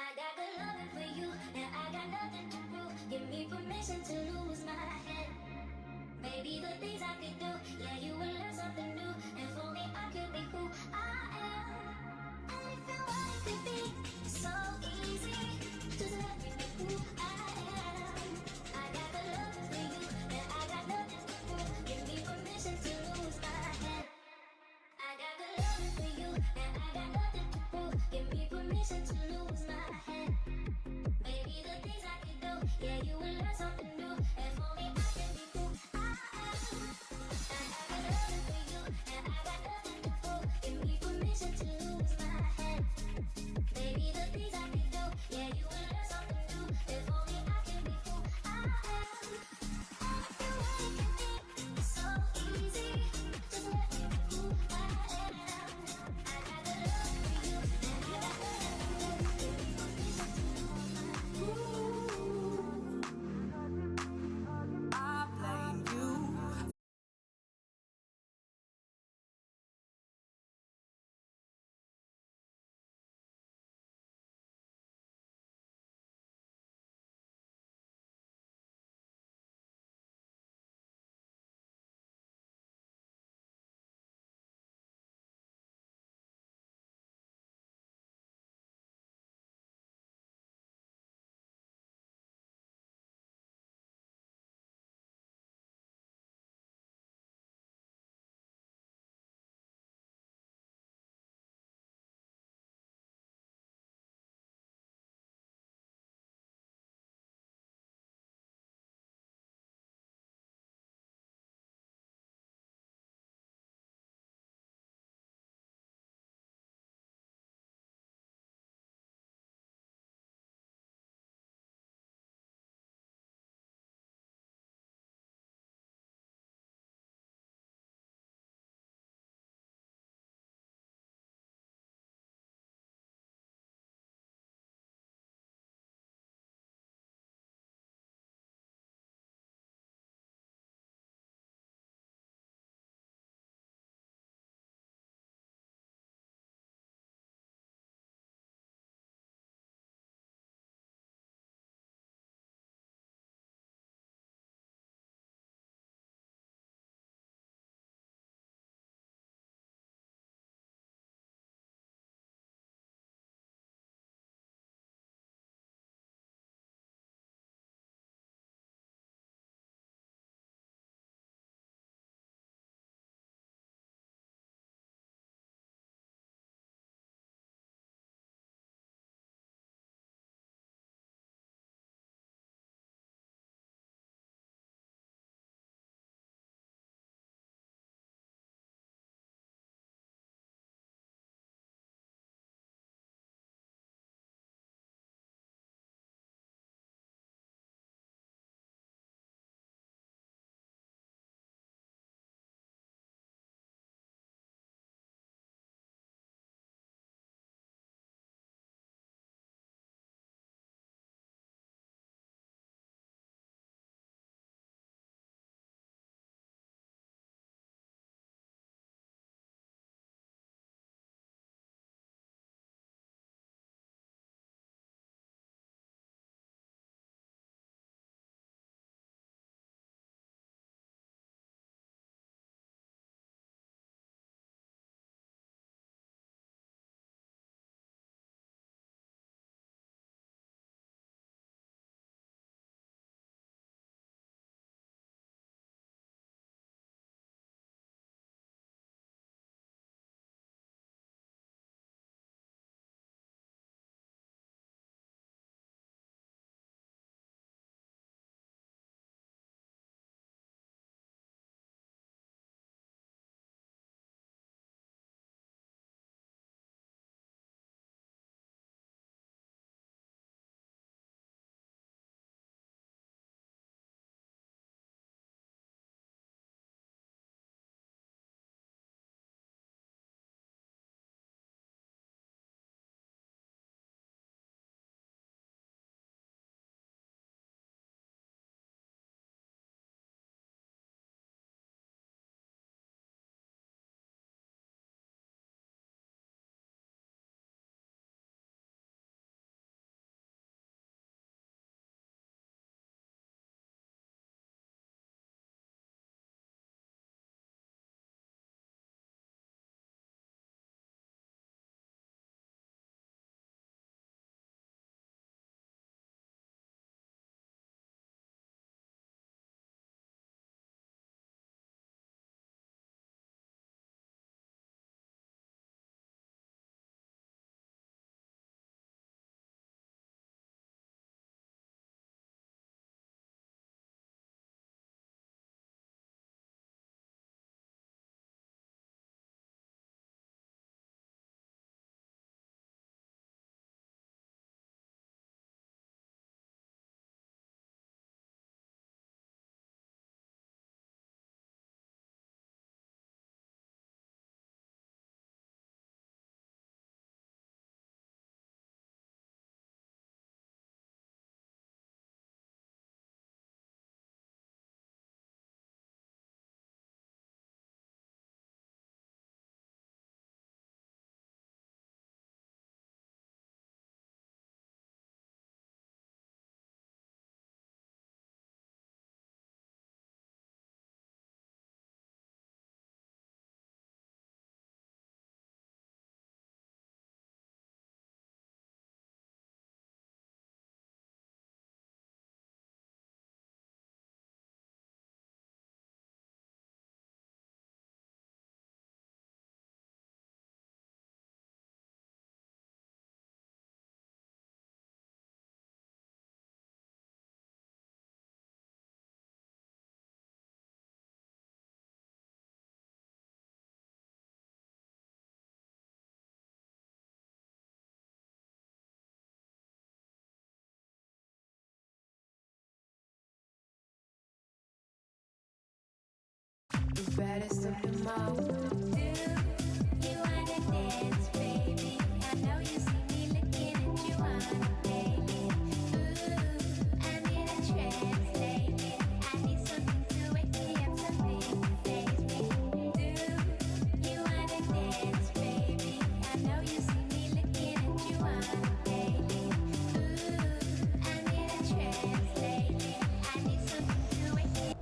I got good loving for you, and I got nothing to prove. Give me permission to lose my head. Maybe the things I could do, yeah, you will learn something new. And for me, I could be who I am. And if you want it to be so easy, just let me be who I am. I got good loving for you, and I got nothing to prove. Give me permission to lose my head. I got good loving for you, and I got nothing to prove. Give me permission to lose my head. Maybe the things I could do, yeah, you will learn something new. And for me, I baddest of them all. Do you wanna dance, baby? I know you see me looking at you on a daily. Ooh, I'm in a trance lately. I need something to wake me up, something to faze me. Do you wanna dance, baby? I know you see me looking at you on a daily. Ooh, I'm in a trance lately. I need something to wake me up.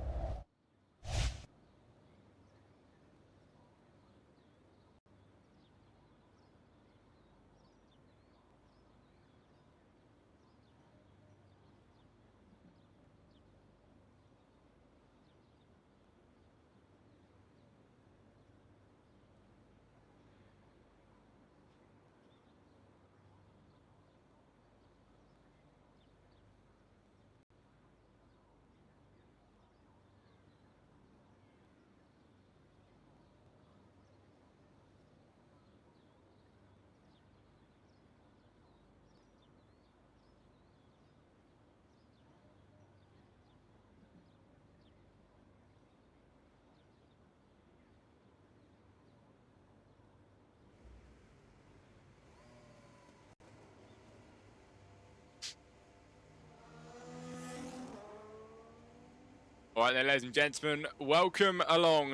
All right then, ladies and gentlemen, welcome along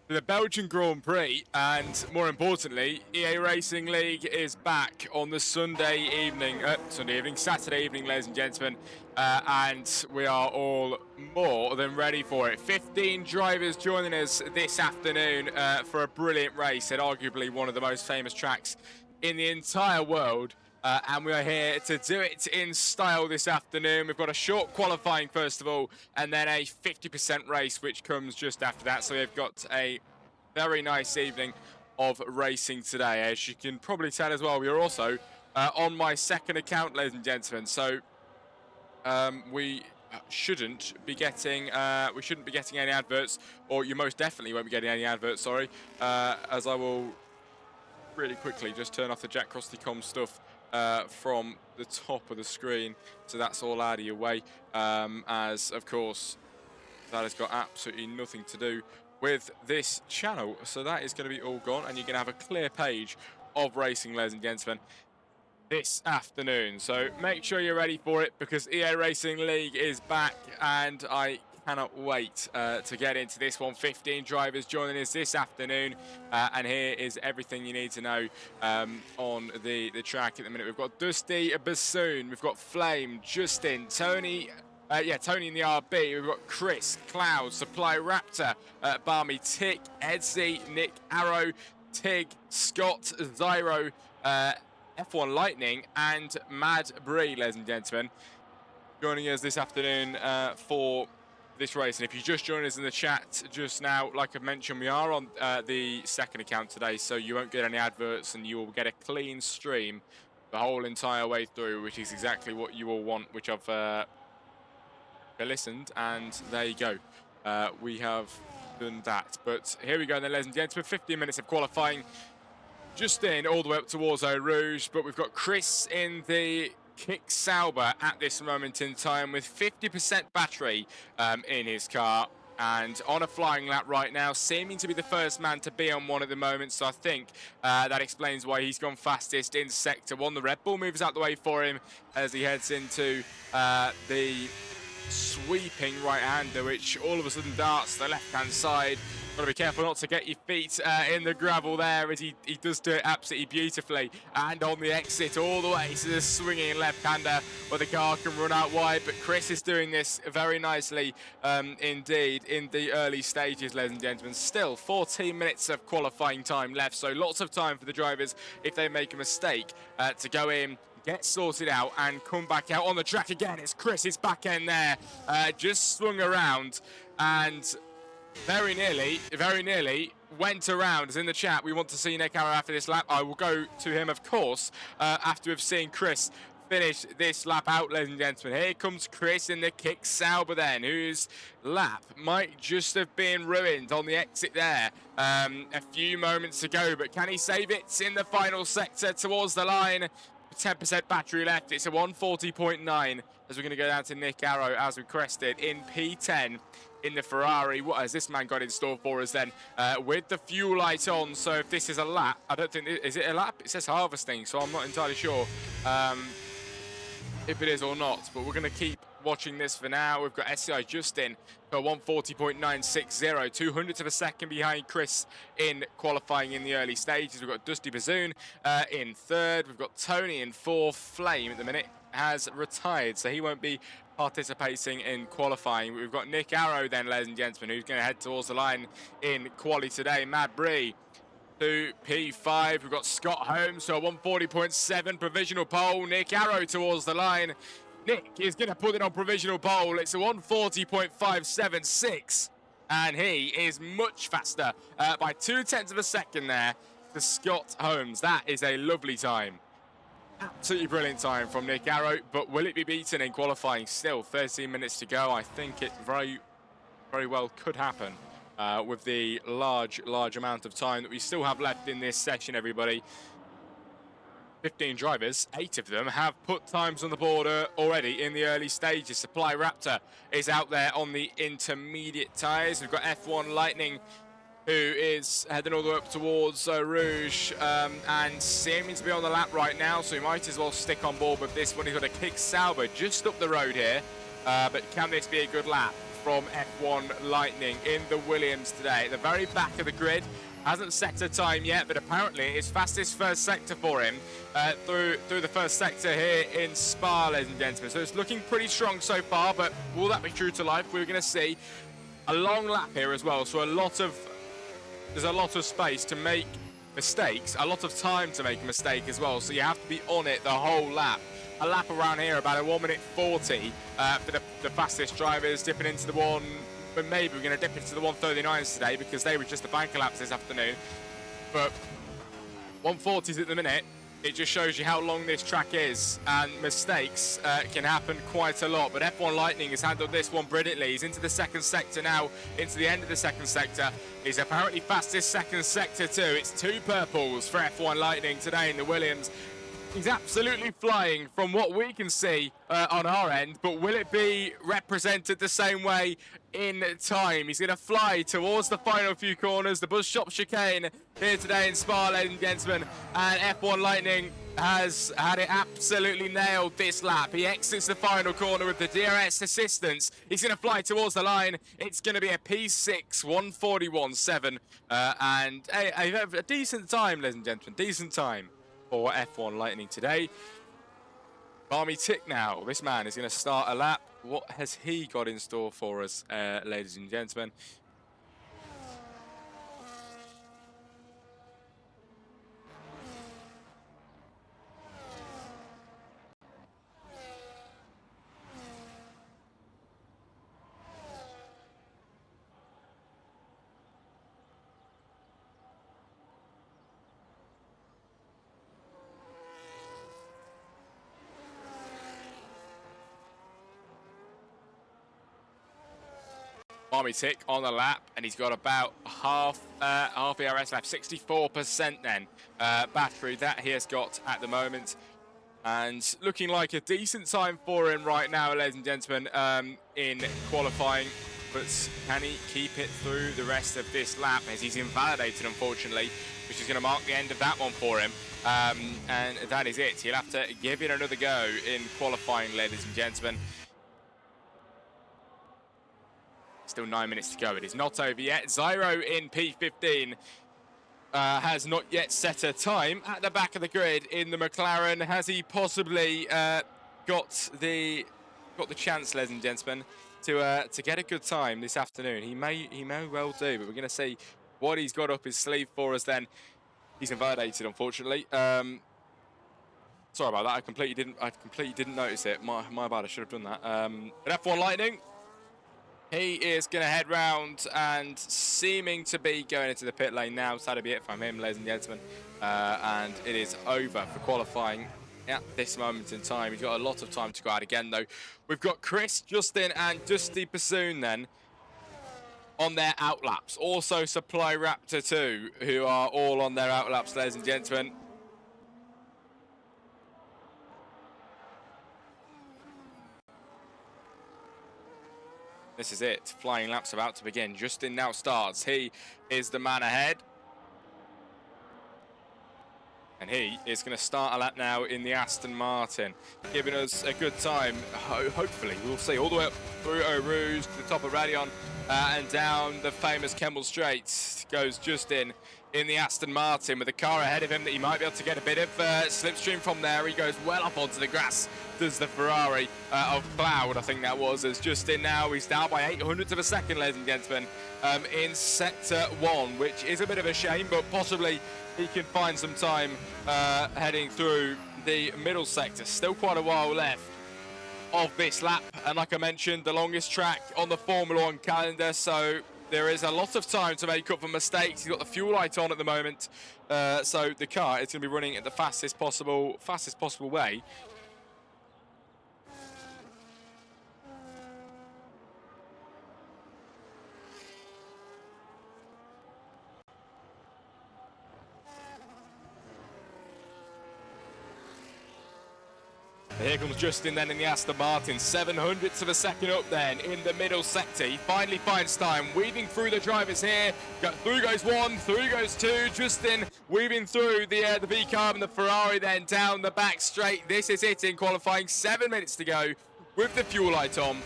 to the Belgian Grand Prix, and more importantly, EA Racing League is back on the Saturday evening, ladies and gentlemen, and we are all more than ready for it. 15 drivers joining us this afternoon for a brilliant race at arguably one of the most famous tracks in the entire world. And we are here to do it in style this afternoon. We've got a short qualifying first of all, and then a 50% race, which comes just after that. So we've got a very nice evening of racing today. As you can probably tell as well, we are also on my second account, ladies and gentlemen. So we shouldn't be getting any adverts, or you most definitely won't be getting any adverts. Sorry, as I will really quickly just turn off the Jack Crosty.com stuff from the top of the screen, so that's all out of your way, as of course that has got absolutely nothing to do with this channel. So that is going to be all gone, and you're going to have a clear page of racing, ladies and gentlemen, this afternoon. So make sure you're ready for it, because EA Racing League is back, and I cannot wait to get into this one. 15 drivers joining us this afternoon, and here is everything you need to know on the track at the minute. We've got Dusty Bassoon, we've got Flame, Justin, Tony in the RB, we've got Chris, Cloud, Supply Raptor, Barmy, Tick, Edsy, Nick, Arrow, Tig, Scott, Zyro, F1 Lightning, and Mad Bree, ladies and gentlemen, joining us this afternoon for this race. And if you just joined us in the chat just now, like I've mentioned, we are on the second account today, so you won't get any adverts, and you will get a clean stream the whole entire way through, which is exactly what you all want, which I've listened, and there you go. We have done that. But here we go then, ladies and gentlemen, 15 minutes of qualifying just in, all the way up towards Eau Rouge. But we've got Chris in the Kick Sauber at this moment in time with 50% battery in his car, and on a flying lap right now, seeming to be the first man to be on one at the moment. So I think that explains why he's gone fastest in Sector 1. The Red Bull moves out the way for him as he heads into the sweeping right-hander, which all of a sudden darts to the left-hand side. Got to be careful not to get your feet in the gravel there, as he does do it absolutely beautifully. And on the exit all the way to the swinging left-hander, where the car can run out wide. But Chris is doing this very nicely indeed in the early stages, ladies and gentlemen. Still 14 minutes of qualifying time left, so lots of time for the drivers, if they make a mistake, to go in, get sorted out, and come back out on the track again. It's Chris's back end there, just swung around, and very nearly went around. As in the chat, we want to see Nick Arrow after this lap. I will go to him, of course, after we've seen Chris finish this lap out, ladies and gentlemen. Here comes Chris in the Kick Sauber then, whose lap might just have been ruined on the exit there a few moments ago. But can he save it in the final sector towards the line? 10% battery left. It's a 140.9 as we're going to go down to Nick Arrow as we crested in P10. in the Ferrari. What has this man got in store for us then? With the fuel light on, so if this is a lap, I don't think, is it a lap? It says harvesting, so I'm not entirely sure if it is or not, but we're going to keep watching this for now. We've got SCI Justin for 140.960, 200th of a second behind Chris in qualifying in the early stages. We've got Dusty Bazoon in third. We've got Tony in fourth. Flame at the minute has retired, so he won't be participating in qualifying. We've got Nick Arrow then, ladies and gentlemen, who's going to head towards the line in quali today. Mad Bree to P5. We've got Scott Holmes, so 140.7 provisional pole. Nick Arrow towards the line. Nick is going to put it on provisional pole. It's a 140.576, and he is much faster by 0.2 of a second there to Scott Holmes. That is a lovely time. Absolutely brilliant time from Nick Arrow, but will it be beaten in qualifying? Still 13 minutes to go. I think it very well could happen. With the large amount of time that we still have left in this session, everybody. 15 drivers, 8 of them have put times on the board already in the early stages. Supply Raptor is out there on the intermediate tyres. We've got F1 Lightning, who is heading all the way up towards Rouge and seeming to be on the lap right now, so he might as well stick on board with this one. He's got a kick Sauber just up the road here, but can this be a good lap from F1 Lightning in the Williams today? At the very back of the grid, hasn't set a time yet, but apparently it's fastest first sector for him through the first sector here in Spa, ladies and gentlemen. So it's looking pretty strong so far, but will that be true to life? We're going to see a long lap here as well, so there's a lot of space to make mistakes, a lot of time to make a mistake as well, so you have to be on it the whole lap. A lap around here about a 1:40 for the fastest drivers, dipping into the one, but maybe we're going to dip into the 1:39s today because they were just the banker laps this afternoon. But 1:40s at the minute, it just shows you how long this track is, and mistakes can happen quite a lot. But F1 Lightning has handled this one brilliantly. He's into the second sector now, into the end of the second sector. He's apparently fastest second sector too. It's 2 purples for F1 Lightning today in the Williams. He's absolutely flying from what we can see on our end, but will it be represented the same way in time? He's going to fly towards the final few corners, the bus shop chicane here today in Spa, ladies and gentlemen, and F1 Lightning has had it absolutely nailed this lap. He exits the final corner with the DRS assistance. He's going to fly towards the line. It's going to be a P6 141.7 and a decent time, ladies and gentlemen, decent time for F1 Lightning today. Barmy Tick now. This man is going to start a lap. What has he got in store for us, ladies and gentlemen? Barmy Tick on the lap, and he's got about half ERS left, 64% then battery that he has got at the moment, and looking like a decent time for him right now, ladies and gentlemen, in qualifying. But can he keep it through the rest of this lap, as he's invalidated, unfortunately, which is going to mark the end of that one for him. And that is it. He'll have to give it another go in qualifying, ladies and gentlemen. Still 9 minutes to go. It is not over yet. Zyro in P15 has not yet set a time at the back of the grid in the McLaren. Has he possibly got the chance, ladies and gentlemen, to get a good time this afternoon? He may well do, but we're going to see what he's got up his sleeve for us. Then he's invalidated, unfortunately. Sorry about that. I completely didn't notice it. My bad. I should have done that. But F1 Lightning, he is going to head round and seeming to be going into the pit lane now. So that'll be it from him, ladies and gentlemen. And it is over for qualifying at this moment in time. He's got a lot of time to go out again, though. We've got Chris, Justin, and Dusty Bassoon then on their outlaps. Also Supply Raptor 2, who are all on their outlaps, ladies and gentlemen. This is it. Flying laps about to begin. Justin now starts. He is the man ahead. And he is going to start a lap now in the Aston Martin, giving us a good time. Hopefully, we'll see. All the way up through Eau Rouge to the top of Radion and down the famous Kemmel Straits goes Justin in the Aston Martin with a car ahead of him that he might be able to get a bit of slipstream from there. He goes well up onto the grass. Does the Ferrari of Cloud, I think that was, as Justin now. He's down by 800ths of a second, ladies and gentlemen, in Sector 1, which is a bit of a shame, but possibly he can find some time heading through the middle sector. Still quite a while left of this lap, and like I mentioned, the longest track on the Formula 1 calendar, so there is a lot of time to make up for mistakes. He's got the fuel light on at the moment, so the car is going to be running at the fastest possible way. Here comes Justin then in the Aston Martin, 700ths of a second up then in the middle sector. He finally finds time, weaving through the drivers here. Through goes one, through goes two. Justin weaving through the V-Carb and the Ferrari then down the back straight. This is it in qualifying, 7 minutes to go with the fuel light on.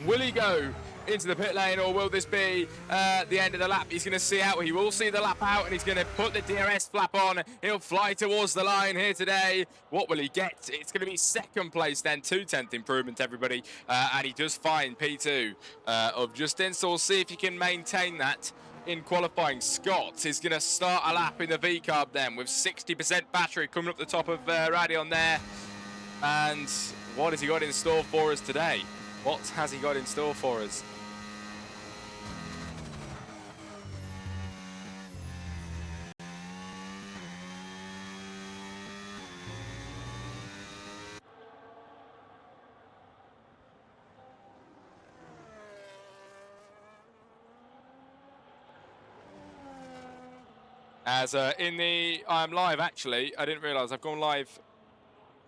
Will he go into the pit lane, or will this be the end of the lap? He's going to see out. He will see the lap out, and he's going to put the DRS flap on. He'll fly towards the line here today. What will he get? It's going to be second place then, 2/10 improvement, everybody. And he does find P2 of Justin, so we'll see if he can maintain that in qualifying. Scott is going to start a lap in the V-Carb then with 60% battery coming up the top of Radion there. And what has he got in store for us today? What has he got in store for us? As I'm live actually. I didn't realise I've gone live.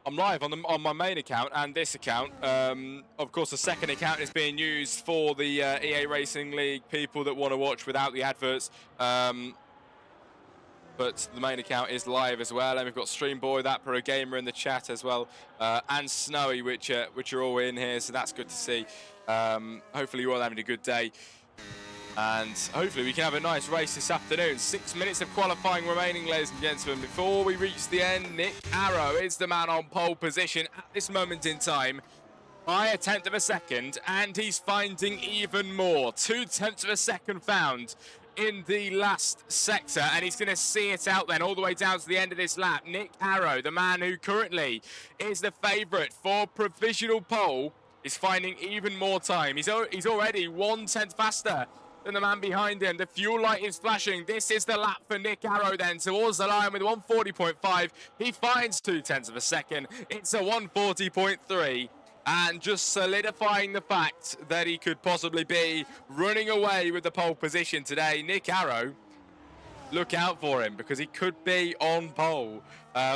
I'm live on my main account and this account. Of course, the second account is being used for the EA Racing League people that want to watch without the adverts. But the main account is live as well, and we've got Streamboy, that Pro Gamer in the chat as well, and Snowy, which are all in here. So that's good to see. Hopefully, you're all having a good day. And hopefully we can have a nice race this afternoon. 6 minutes of qualifying remaining, ladies and gentlemen. Before we reach the end, Nick Arrow is the man on pole position at this moment in time by 1/10 of a second, and he's finding even more. 2/10 of a second found in the last sector, and he's going to see it out then all the way down to the end of this lap. Nick Arrow, the man who currently is the favourite for provisional pole, is finding even more time. He's already 1/10 faster than the man behind him. The fuel light is flashing. This is the lap for Nick Arrow then towards the line with 140.5. He finds 2/10 of a second. It's a 140.3. And just solidifying the fact that he could possibly be running away with the pole position today. Nick Arrow, look out for him, because he could be on pole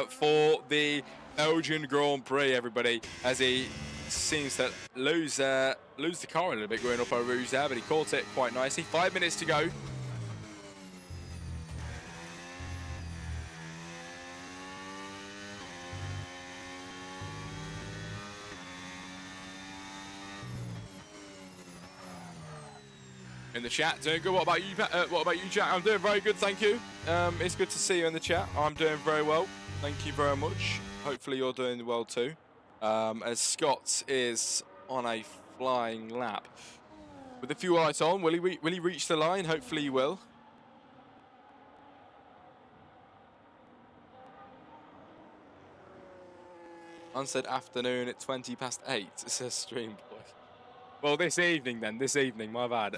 for the Belgian Grand Prix, everybody, as he seems to lose the car a little bit going up Eau Rouge there, but he caught it quite nicely. 5 minutes to go. In the chat, doing good. What about you? Jack? I'm doing very good, thank you. It's good to see you in the chat. I'm doing very well. Thank you very much. Hopefully you're doing well too. As Scott is on a flying lap with the fuel light on. Will he reach the line? Hopefully he will. Unsaid afternoon at 8:20, says Streamboy. Well, this evening, my bad.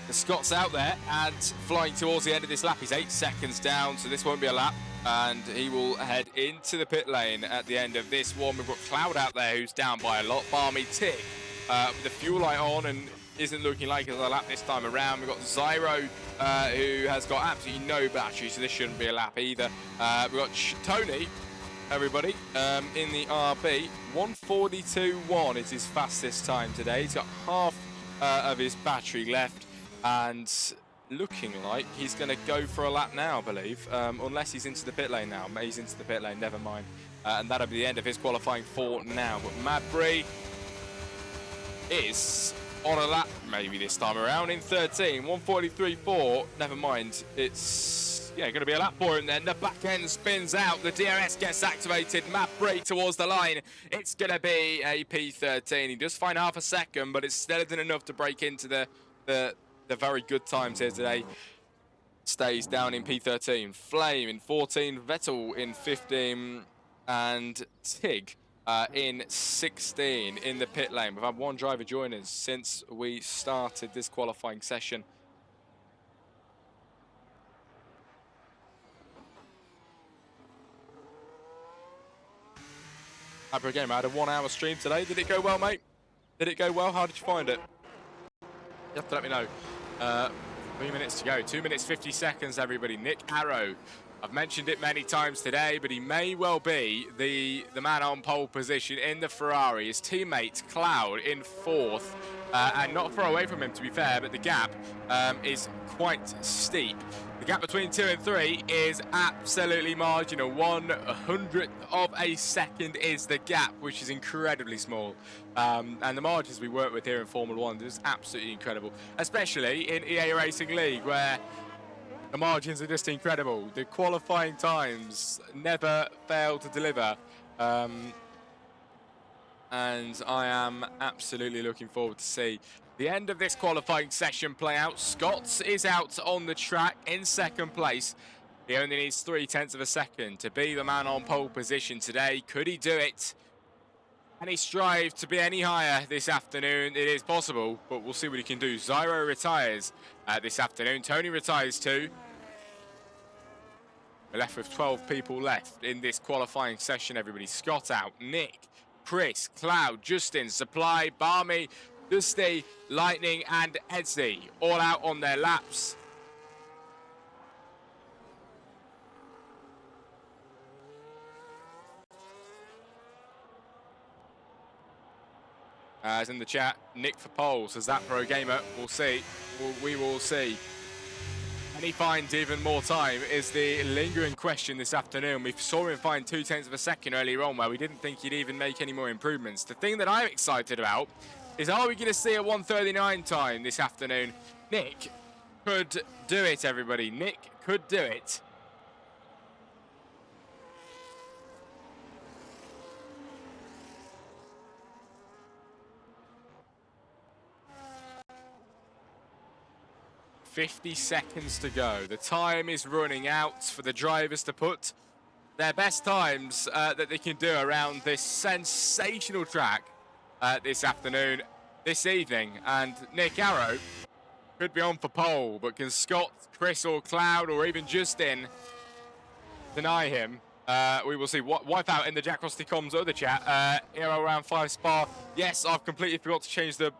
The Scott's out there and flying towards the end of this lap. He's 8 seconds down, so this won't be a lap. And he will head into the pit lane at the end of this one. We've got Cloud out there who's down by a lot. Barmy Tick with the fuel light on and isn't looking like it's a lap this time around. We've got Zyro who has got absolutely no battery, so this shouldn't be a lap either. We've got Tony everybody, in the RB. 1:42.1 is his fastest time today. He's got half of his battery left, and looking like he's going to go for a lap now, I believe, unless he's into the pit lane now. He's into the pit lane, never mind. And that'll be the end of his qualifying for now. But Mabry is on a lap maybe this time around in 13. 1:43.4, never mind. It's going to be a lap for him then. The back end spins out. The DRS gets activated. Mabry towards the line. It's going to be a P13. He does find half a second, but it's still isn't enough to break into the very good times here today. Stays down in P13. Flame in 14. Vettel in 15. And Tig in 16 in the pit lane. We've had one driver join us since we started this qualifying session. Happy game. I had a 1 hour stream today. Did it go well, mate? Did it go well? How did you find it? You have to let me know. 3 minutes to go. 2 minutes 50 seconds, everybody. Nick Arrow. I've mentioned it many times today, but he may well be the man on pole position in the Ferrari. His teammate Cloud in 4th, and not far away from him, to be fair, but the gap is quite steep. The gap between 2 and 3 is absolutely marginal. 1/100th of a second is the gap, which is incredibly small. And the margins we work with here in Formula 1 is absolutely incredible, especially in EA Racing League, where the margins are just incredible. The qualifying times never fail to deliver. And I am absolutely looking forward to see the end of this qualifying session play out. Scott is out on the track in 2nd place. He only needs 0.3 of a second to be the man on pole position today. Could he do it? Can he strive to be any higher this afternoon? It is possible, but we'll see what he can do. Zyro retires this afternoon. Tony retires too. We're left with 12 people left in this qualifying session, everybody. Scott out, Nick, Chris, Cloud, Justin, Supply, Barmy, Dusty, Lightning and Edsy all out on their laps. As in the chat, Nick for pole, says that pro gamer. We'll see. We will see. Can he find even more time is the lingering question this afternoon. We saw him find 0.2 of a second earlier on, where we didn't think he'd even make any more improvements. The thing that I'm excited about is, are we going to see a 1:39 time this afternoon? Nick could do it, everybody. Nick could do it. "50 seconds to go. The time is running out for the drivers to put their best times that they can do around this sensational track this afternoon, this evening. And Nick Arrow could be on for pole, but can Scott, Chris or Cloud or even Justin deny him? We will see. Wipeout in the Jack Frosty Comms other chat. Aero around 5 Spa. Yes, I've completely forgot to change the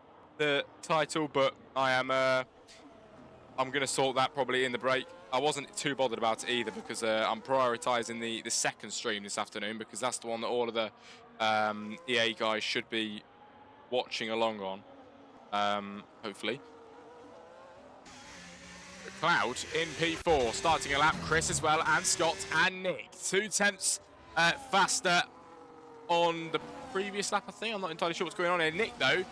title, but I'm going to sort that probably in the break. I wasn't too bothered about it either, because I'm prioritising the second stream this afternoon, because that's the one that all of the EA guys should be watching along on, hopefully. Cloud in P4, starting a lap. Chris as well, and Scott and Nick. 0.2 faster on the previous lap, I think. I'm not entirely sure what's going on here. Nick, though,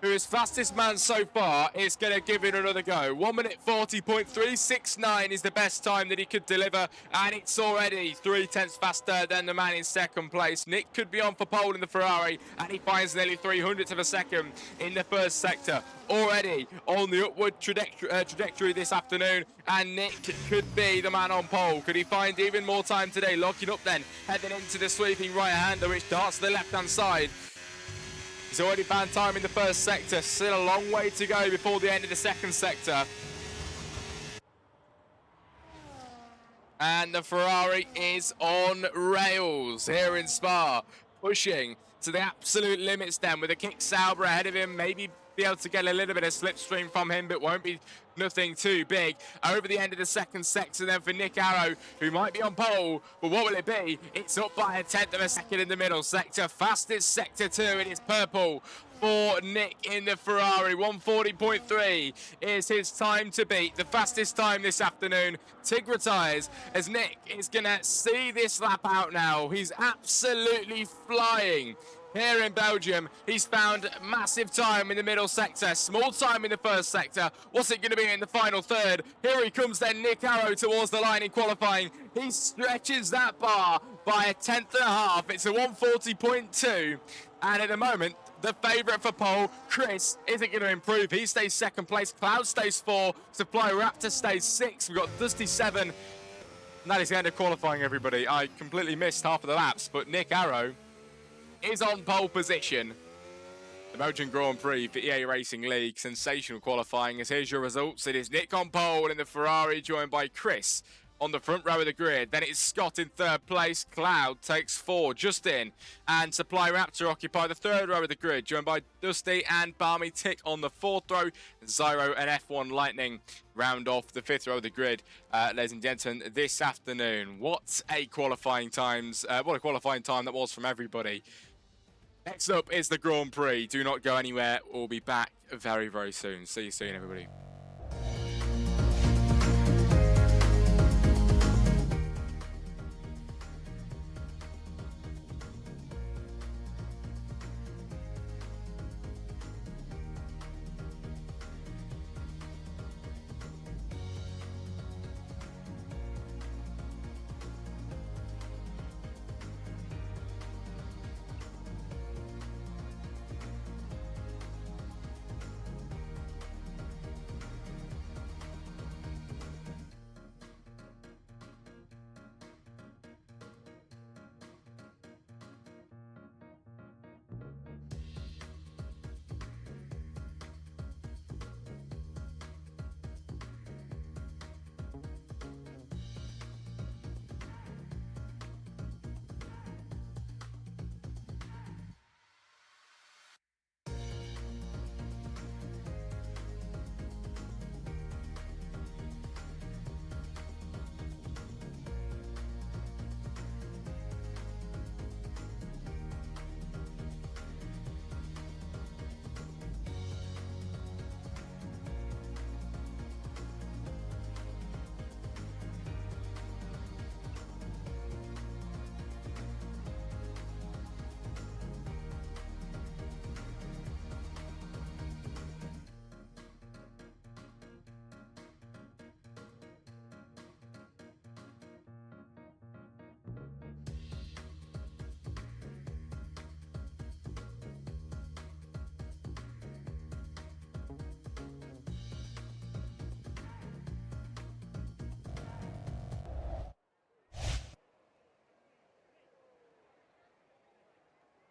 who is fastest man so far, is going to give it another go. 1:40.369 is the best time that he could deliver, and it's already 0.3 faster than the man in 2nd place. Nick could be on for pole in the Ferrari, and he finds nearly 0.03 of a second in the 1st sector. Already on the upward trajectory this afternoon, and Nick could be the man on pole. Could he find even more time today? Locking up then, heading into the sweeping right-hander, which darts to the left-hand side. He's already found time in the 1st sector. Still a long way to go before the end of the 2nd sector. And the Ferrari is on rails here in Spa, pushing to the absolute limits then, with a kick Sauber ahead of him, maybe be able to get a little bit of slipstream from him, but won't be nothing too big. Over the end of the second sector then for Nick Arrow, who might be on pole, but what will it be? It's up by a tenth of a second in the middle sector. Fastest sector 2, it is purple for Nick in the Ferrari. 140.3 is his time to beat. The fastest time this afternoon. Tig retires as Nick is going to see this lap out now. He's absolutely flying. Here in Belgium, he's found massive time in the middle sector, small time in the first sector. What's it going to be in the final third? Here he comes then, Nick Arrow towards the line in qualifying. He stretches that bar by a tenth and a half. It's a 140.2. And at the moment, the favourite for pole, Chris, isn't going to improve. He stays second place. Cloud stays 4. Supply Raptor stays 6. We've got Dusty 7. And that is the end of qualifying, everybody. I completely missed half of the laps, but Nick Arrow is on pole position. The Belgian Grand Prix for EA Racing League. Sensational qualifying. As here's your results. It is Nick on pole in the Ferrari, joined by Chris on the front row of the grid. Then it's Scott in third place. Cloud takes 4. Justin and Supply Raptor occupy the third row of the grid, joined by Dusty and Barmy Tick on the fourth row. Zyro and F1 Lightning round off the fifth row of the grid. Ladies and gentlemen, this afternoon, what a qualifying time that was from everybody. Next up is the Grand Prix. Do not go anywhere. We'll be back very, very soon. See you soon, everybody.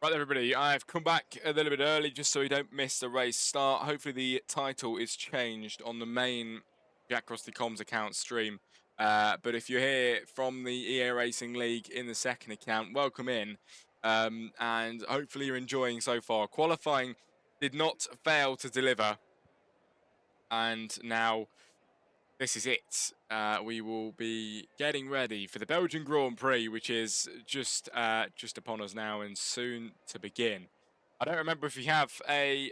Right, everybody, I've come back a little bit early just so we don't miss the race start. Hopefully the title is changed on the main Jack Crossley Comms account stream. But if you're here from the EA Racing League in the second account, welcome in. And hopefully you're enjoying so far. Qualifying did not fail to deliver. And now this is it. We will be getting ready for the Belgian Grand Prix, which is just upon us now and soon to begin. I don't remember if we have a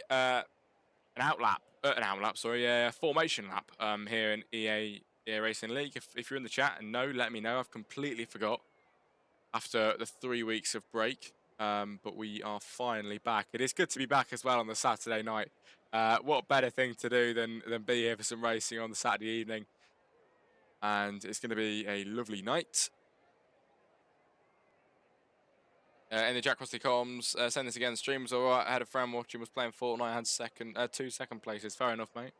formation lap here in EA Racing League. If you're in the chat and no, let me know. I've completely forgot after the 3 weeks of break, but we are finally back. It is good to be back as well on the Saturday night. What better thing to do than be here for some racing on the Saturday evening? And it's going to be a lovely night. In the Jack Crossley comms, saying this again, stream was alright. I had a friend watching, was playing Fortnite, had 2 second places. Fair enough, mate.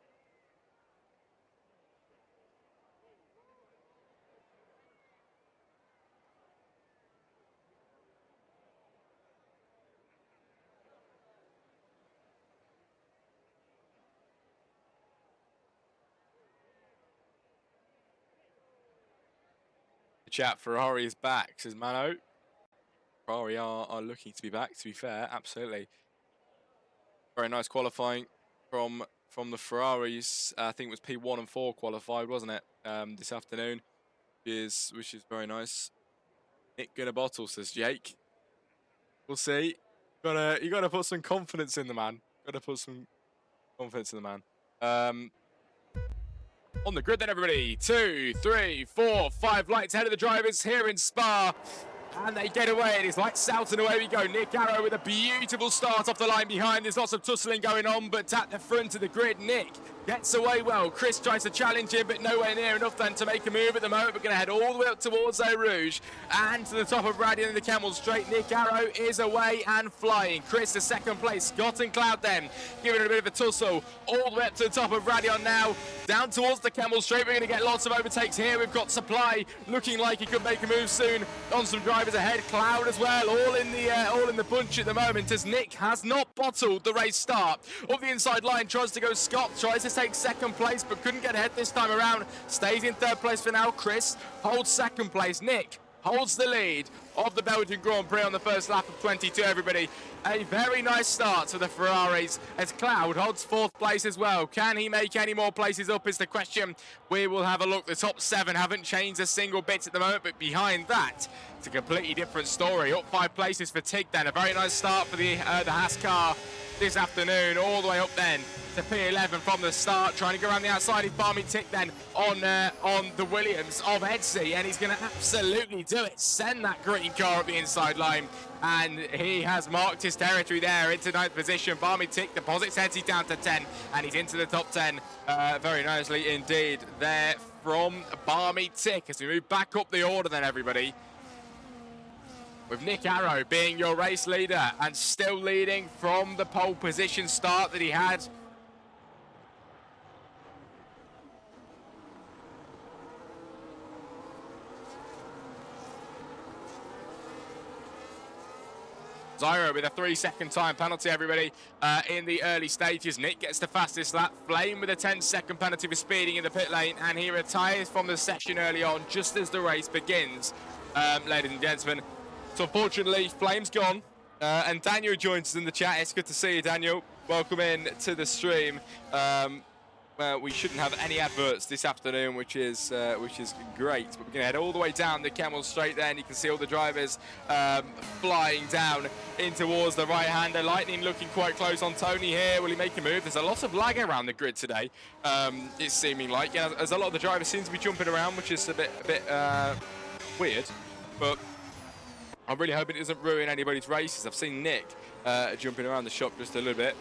The chat, Ferrari is back, says Mano. Ferrari are looking to be back, to be fair, absolutely. Very nice qualifying. from the Ferraris. I think it was P1 and 4 qualified, wasn't it? This afternoon, which is very nice. Nick gonna bottle, says Jake. We'll see. You gotta put some confidence in the man. Gotta put some confidence in the man. On the grid then, everybody. 2, 3, 4, 5 lights ahead of the drivers here in Spa. And they get away. It is lights out and away we go. Nick Arrow with a beautiful start off the line behind. There's lots of tussling going on, but at the front of the grid, Nick gets away well. Chris tries to challenge him, but nowhere near enough then to make a move at the moment. We're going to head all the way up towards Eau Rouge and to the top of Radian and the Camel Straight. Nick Arrow is away and flying. Chris to second place. Scott and Cloud then giving it a bit of a tussle all the way up to the top of Radion now. Down towards the Camel Straight. We're going to get lots of overtakes here. We've got Supply looking like he could make a move soon on some drivers ahead. Cloud as well, all in the bunch at the moment as Nick has not bottled the race start. Up the inside line tries to go Scott, tries to take second place but couldn't get ahead this time around. Stays in third place for now. Chris holds second place. Nick holds the lead of the Belgian Grand Prix on the first lap of 22, everybody. A very nice start for the Ferraris as Cloud holds fourth place as well. Can he make any more places up is the question. We will have a look. The top 7 haven't changed a single bit at the moment, but behind that, it's a completely different story. Up 5 places for Tig then. A very nice start for the Haas car this afternoon, all the way up then to P11 from the start, trying to go around the outside. He's Barmy Tick then on the Williams of Edsy, and he's going to absolutely do it. Send that green car up the inside line, and he has marked his territory there into 9th position. Barmy Tick deposits Edsy down to 10, and he's into the top 10 very nicely indeed there from Barmy Tick as we move back up the order then, everybody. With Nick Arrow being your race leader and still leading from the pole position start that he had. Zyro with a 3-second time penalty, everybody, in the early stages. Nick gets the fastest lap. Flame with a 10-second penalty for speeding in the pit lane, and he retires from the session early on, just as the race begins, ladies and gentlemen. So unfortunately, Flame's gone, and Daniel joins us in the chat. It's good to see you, Daniel. Welcome in to the stream. We shouldn't have any adverts this afternoon, which is great. But we're going to head all the way down the Camel Straight there, and you can see all the drivers flying down in towards the right-hander. Lightning looking quite close on Tony here. Will he make a move? There's a lot of lag around the grid today, it's seeming like. As a lot of the drivers seem to be jumping around, which is a bit weird. But I'm really hoping it doesn't ruin anybody's races. I've seen Nick jumping around the shop just a little bit.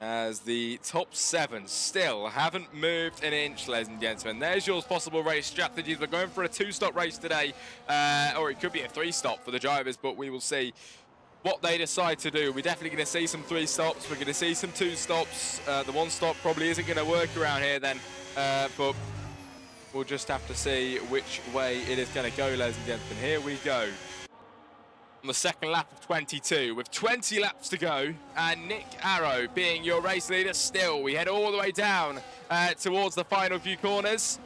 As the top 7 still haven't moved an inch, ladies and gentlemen. There's your possible race strategies. We're going for a 2-stop race today, or it could be a 3-stop for the drivers, but we will see what they decide to do. We're definitely going to see some 3 stops. We're going to see some 2 stops. The 1 stop probably isn't going to work around here then, but we'll just have to see which way it is going to go, ladies and gentlemen. Here we go. On the second lap of 22, with 20 laps to go, and Nick Arrow being your race leader still. We head all the way down towards the final few corners.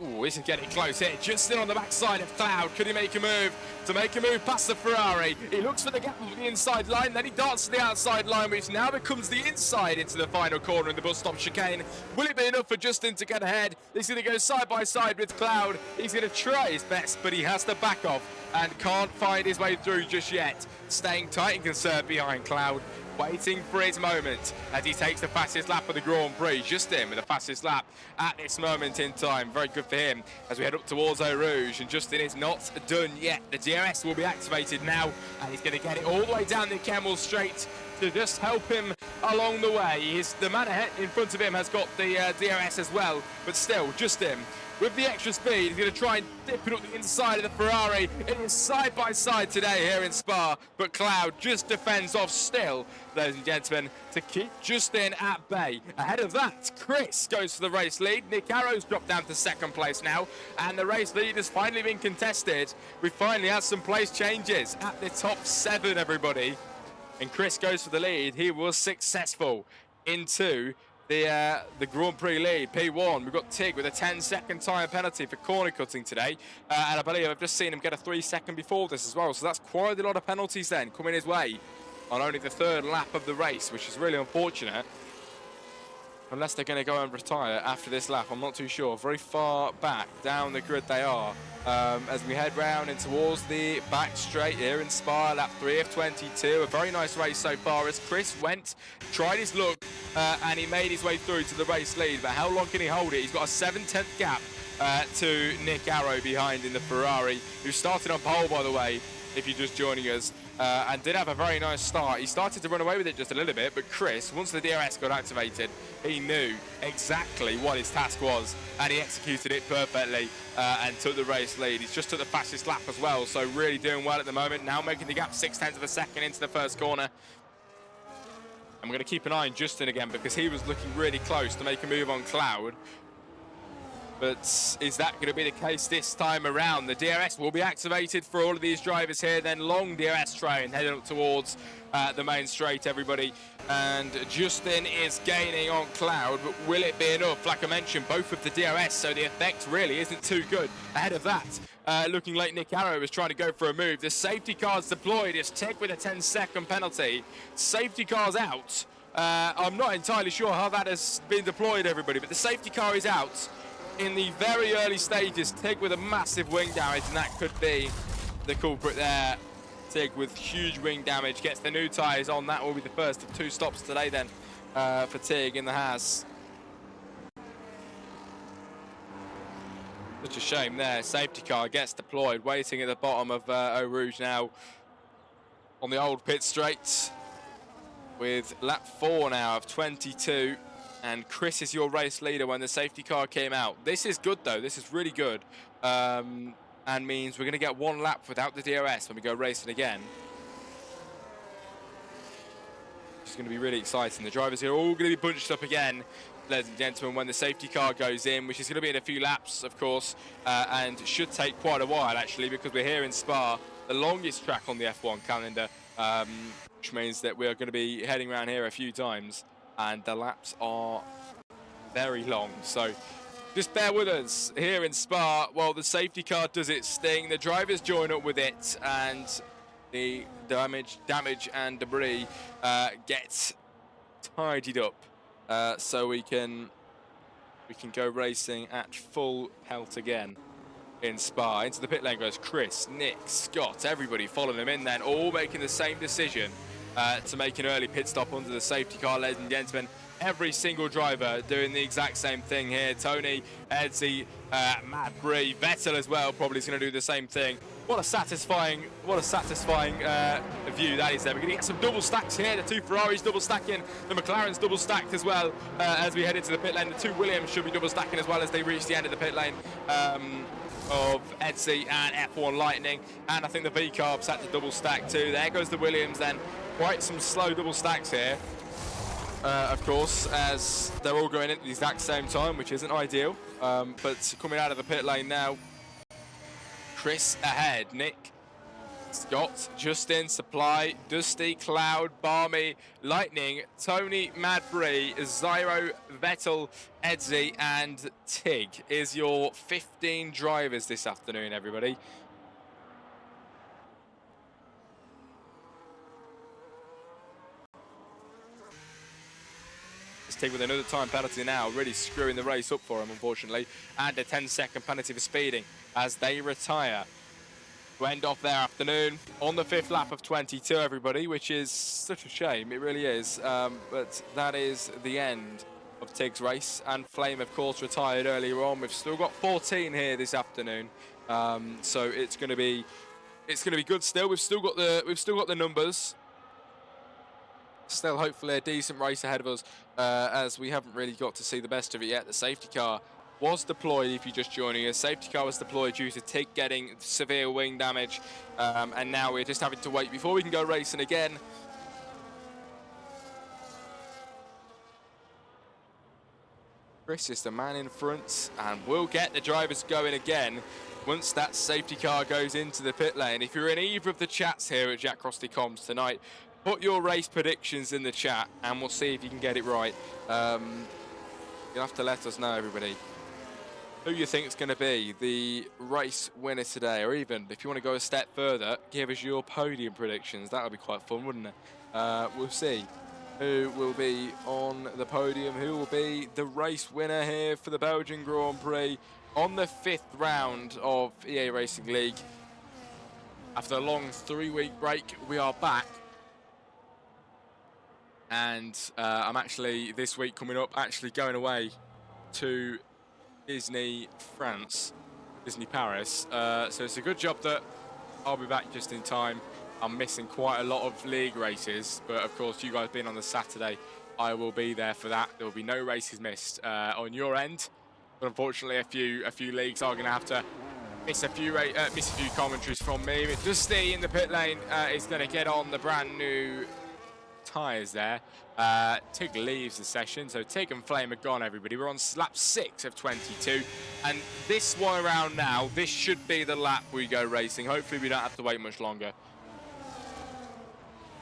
Ooh, this is getting close here. Just in on the backside of Cloud. Could he make a move? To make a move past the Ferrari. He looks for the gap of the inside line, then he darts to the outside line, which now becomes the inside into the final corner in the bus stop chicane. Will it be enough for Justin to get ahead? He's going to go side by side with Cloud. He's going to try his best, but he has to back off and can't find his way through just yet. Staying tight and conserved behind Cloud, waiting for his moment as he takes the fastest lap of the Grand Prix. Justin with the fastest lap at this moment in time. Very good for him as we head up towards Eau Rouge, and Justin is not done yet. The DRS will be activated now, and he's going to get it all the way down the Camel Straight to just help him along the way. The man ahead in front of him has got the DRS as well, but still, Justin with the extra speed, he's going to try and dip it up the inside of the Ferrari. It is side by side today here in Spa, but Cloud just defends off still, ladies and gentlemen, to keep Justin at bay. Ahead of that, Chris goes for the race lead. Nick Arrow's dropped down to second place now, and the race lead has finally been contested. We finally had some place changes at the top 7, everybody. And Chris goes for the lead. He was successful into the Grand Prix lead, P1. We've got Tig with a 10-second tyre penalty for corner cutting today. And I believe I've just seen him get a 3-second before this as well. So that's quite a lot of penalties then coming his way on only the third lap of the race, which is really unfortunate. Unless they're going to go and retire after this lap, I'm not too sure. Very far back down the grid they are. As we head round and towards the back straight here in Spa, lap 3 of 22. A very nice race so far as Chris went, tried his luck, and he made his way through to the race lead. But how long can he hold it? He's got a 7/10 gap to Nick Arrow behind in the Ferrari, who started on pole, by the way, if you're just joining us, and did have a very nice start. He started to run away with it just a little bit, but Chris, once the DRS got activated, he knew exactly what his task was, and he executed it perfectly and took the race lead. He's just took the fastest lap as well, so really doing well at the moment. Now making the gap 0.6 of a second into the first corner. I'm going to keep an eye on Justin again because he was looking really close to make a move on Cloud. But is that going to be the case this time around? The DRS will be activated for all of these drivers here. Then long DRS train heading up towards the main straight, everybody. And Justin is gaining on Cloud, but will it be enough? Like I mentioned, both of the DRS, so the effect really isn't too good. Ahead of that, looking like Nick Arrow was trying to go for a move. The safety car's deployed. It's Tick with a 10-second penalty. Safety car's out. I'm not entirely sure how that has been deployed, everybody, but the safety car is out. In the very early stages, Tig with a massive wing damage, and that could be the culprit there. Tig with huge wing damage gets the new tyres on. That will be the first of 2 stops today then for Tig in the Haas. Such a shame there. Safety car gets deployed, waiting at the bottom of Eau Rouge now on the old pit straight with lap 4 now of 22. And Chris is your race leader when the safety car came out. This is good, though. This is really good. And means we're going to get 1 lap without the DRS when we go racing again. It's going to be really exciting. The drivers here are all going to be bunched up again, ladies and gentlemen, when the safety car goes in, which is going to be in a few laps, of course, and should take quite a while, actually, because we're here in Spa, the longest track on the F1 calendar, which means that we're going to be heading around here a few times. And the laps are very long, so just bear with us here in Spa while the safety car does its sting. The drivers join up with it, and the damage and debris gets tidied up, so we can go racing at full pelt again in Spa. Into the pit lane goes Chris, Nick, Scott, everybody following them in then, all making the same decision. To make an early pit stop under the safety car, ladies and gentlemen. Every single driver doing the exact same thing here. Tony, Edsy, Matt Bree, Vettel as well probably is going to do the same thing. What a satisfying view that is there. We're going to get some double stacks here. The 2 Ferraris double stacking. The McLaren's double stacked as well as we head into the pit lane. The 2 Williams should be double stacking as well as they reach the end of the pit lane. Of Edsy and F1 Lightning, and I think the V-Carbs had to double stack too. There goes the Williams then. Quite some slow double stacks here, of course, as they're all going in at the exact same time, which isn't ideal. But coming out of the pit lane now, Chris ahead, Nick, Scott, Justin, Supply, Dusty, Cloud, Barmy, Lightning, Tony, Madbury, Zyro, Vettel, Edsy, and Tig is your 15 drivers this afternoon, everybody. Tig with another time penalty now, really screwing the race up for him, unfortunately, and a 10-second penalty for speeding as they retire. To end off their afternoon on the 5th lap of 22, everybody, which is such a shame, it really is. But that is the end of Tig's race, and Flame, of course, retired earlier on. We've still got 14 here this afternoon, so it's going to be good still. We've still got the numbers. Still, hopefully, a decent race ahead of us, as we haven't really got to see the best of it yet. The safety car was deployed, if you're just joining us. Safety car was deployed due to Tig getting severe wing damage, and now we're just having to wait before we can go racing again. Chris is the man in front, and we'll get the drivers going again once that safety car goes into the pit lane. If you're in either of the chats here at Jack Crossley Comms tonight, put your race predictions in the chat, and we'll see if you can get it right. You'll have to let us know, everybody, who you think is going to be the race winner today, or even if you want to go a step further, give us your podium predictions. That would be quite fun, wouldn't it? We'll see who will be on the podium, who will be the race winner here for the Belgian Grand Prix on the 5th round of EA Racing League. After a long 3-week break, we are back. And I'm actually, this week coming up, actually going away to Disney France, Disney Paris. So it's a good job that I'll be back just in time. I'm missing quite a lot of league races, but of course, you guys being on the Saturday, I will be there for that. There will be no races missed on your end, but unfortunately, a few leagues are going to have to miss a few commentaries from me. But Dusty in the pit lane is going to get on the brand new tyres there. Tig leaves the session, so Tig and Flame are gone, everybody. We're on lap 6 of 22, and this one around now, this should be the lap we go racing. Hopefully we don't have to wait much longer.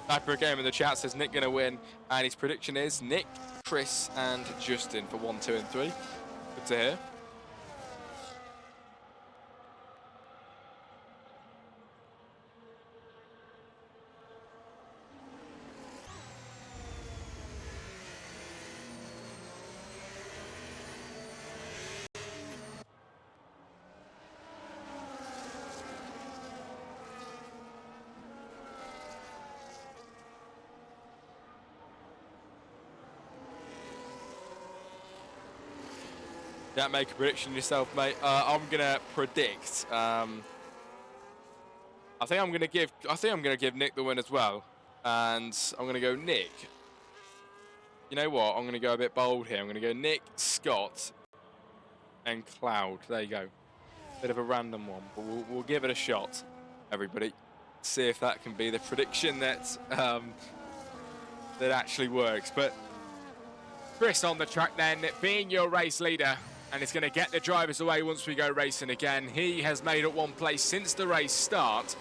Sniper Game in the chat says Nick gonna win, and his prediction is Nick, Chris and Justin for 1, 2 and 3. Good to hear. Don't make a prediction yourself, mate. I'm gonna predict. I think I'm gonna give Nick the win as well, and I'm gonna go Nick. You know what? I'm gonna go a bit bold here. I'm gonna go Nick, Scott, and Cloud. There you go. Bit of a random one, but we'll give it a shot, everybody. See if that can be the prediction that that actually works. But Chris on the track then, being your race leader, and it's going to get the drivers away once we go racing again. He has made up one place since the race start,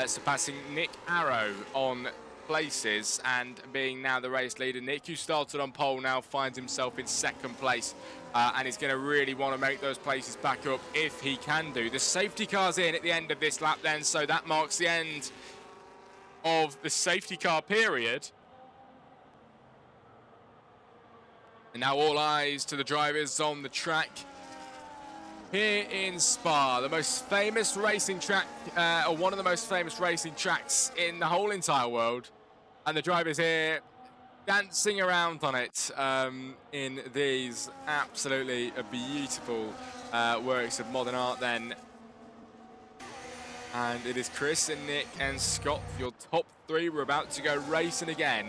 surpassing Nick Arrow on places and being now the race leader. Nick, who started on pole, now finds himself in 2nd place, and he's going to really want to make those places back up if he can do. The safety car's in at the end of this lap then, so that marks the end of the safety car period. And now all eyes to the drivers on the track here in Spa, the most famous racing track, or one of the most famous racing tracks in the whole entire world. And the drivers here dancing around on it in these absolutely beautiful works of modern art then. And it is Chris and Nick and Scott, your top 3. We're about to go racing again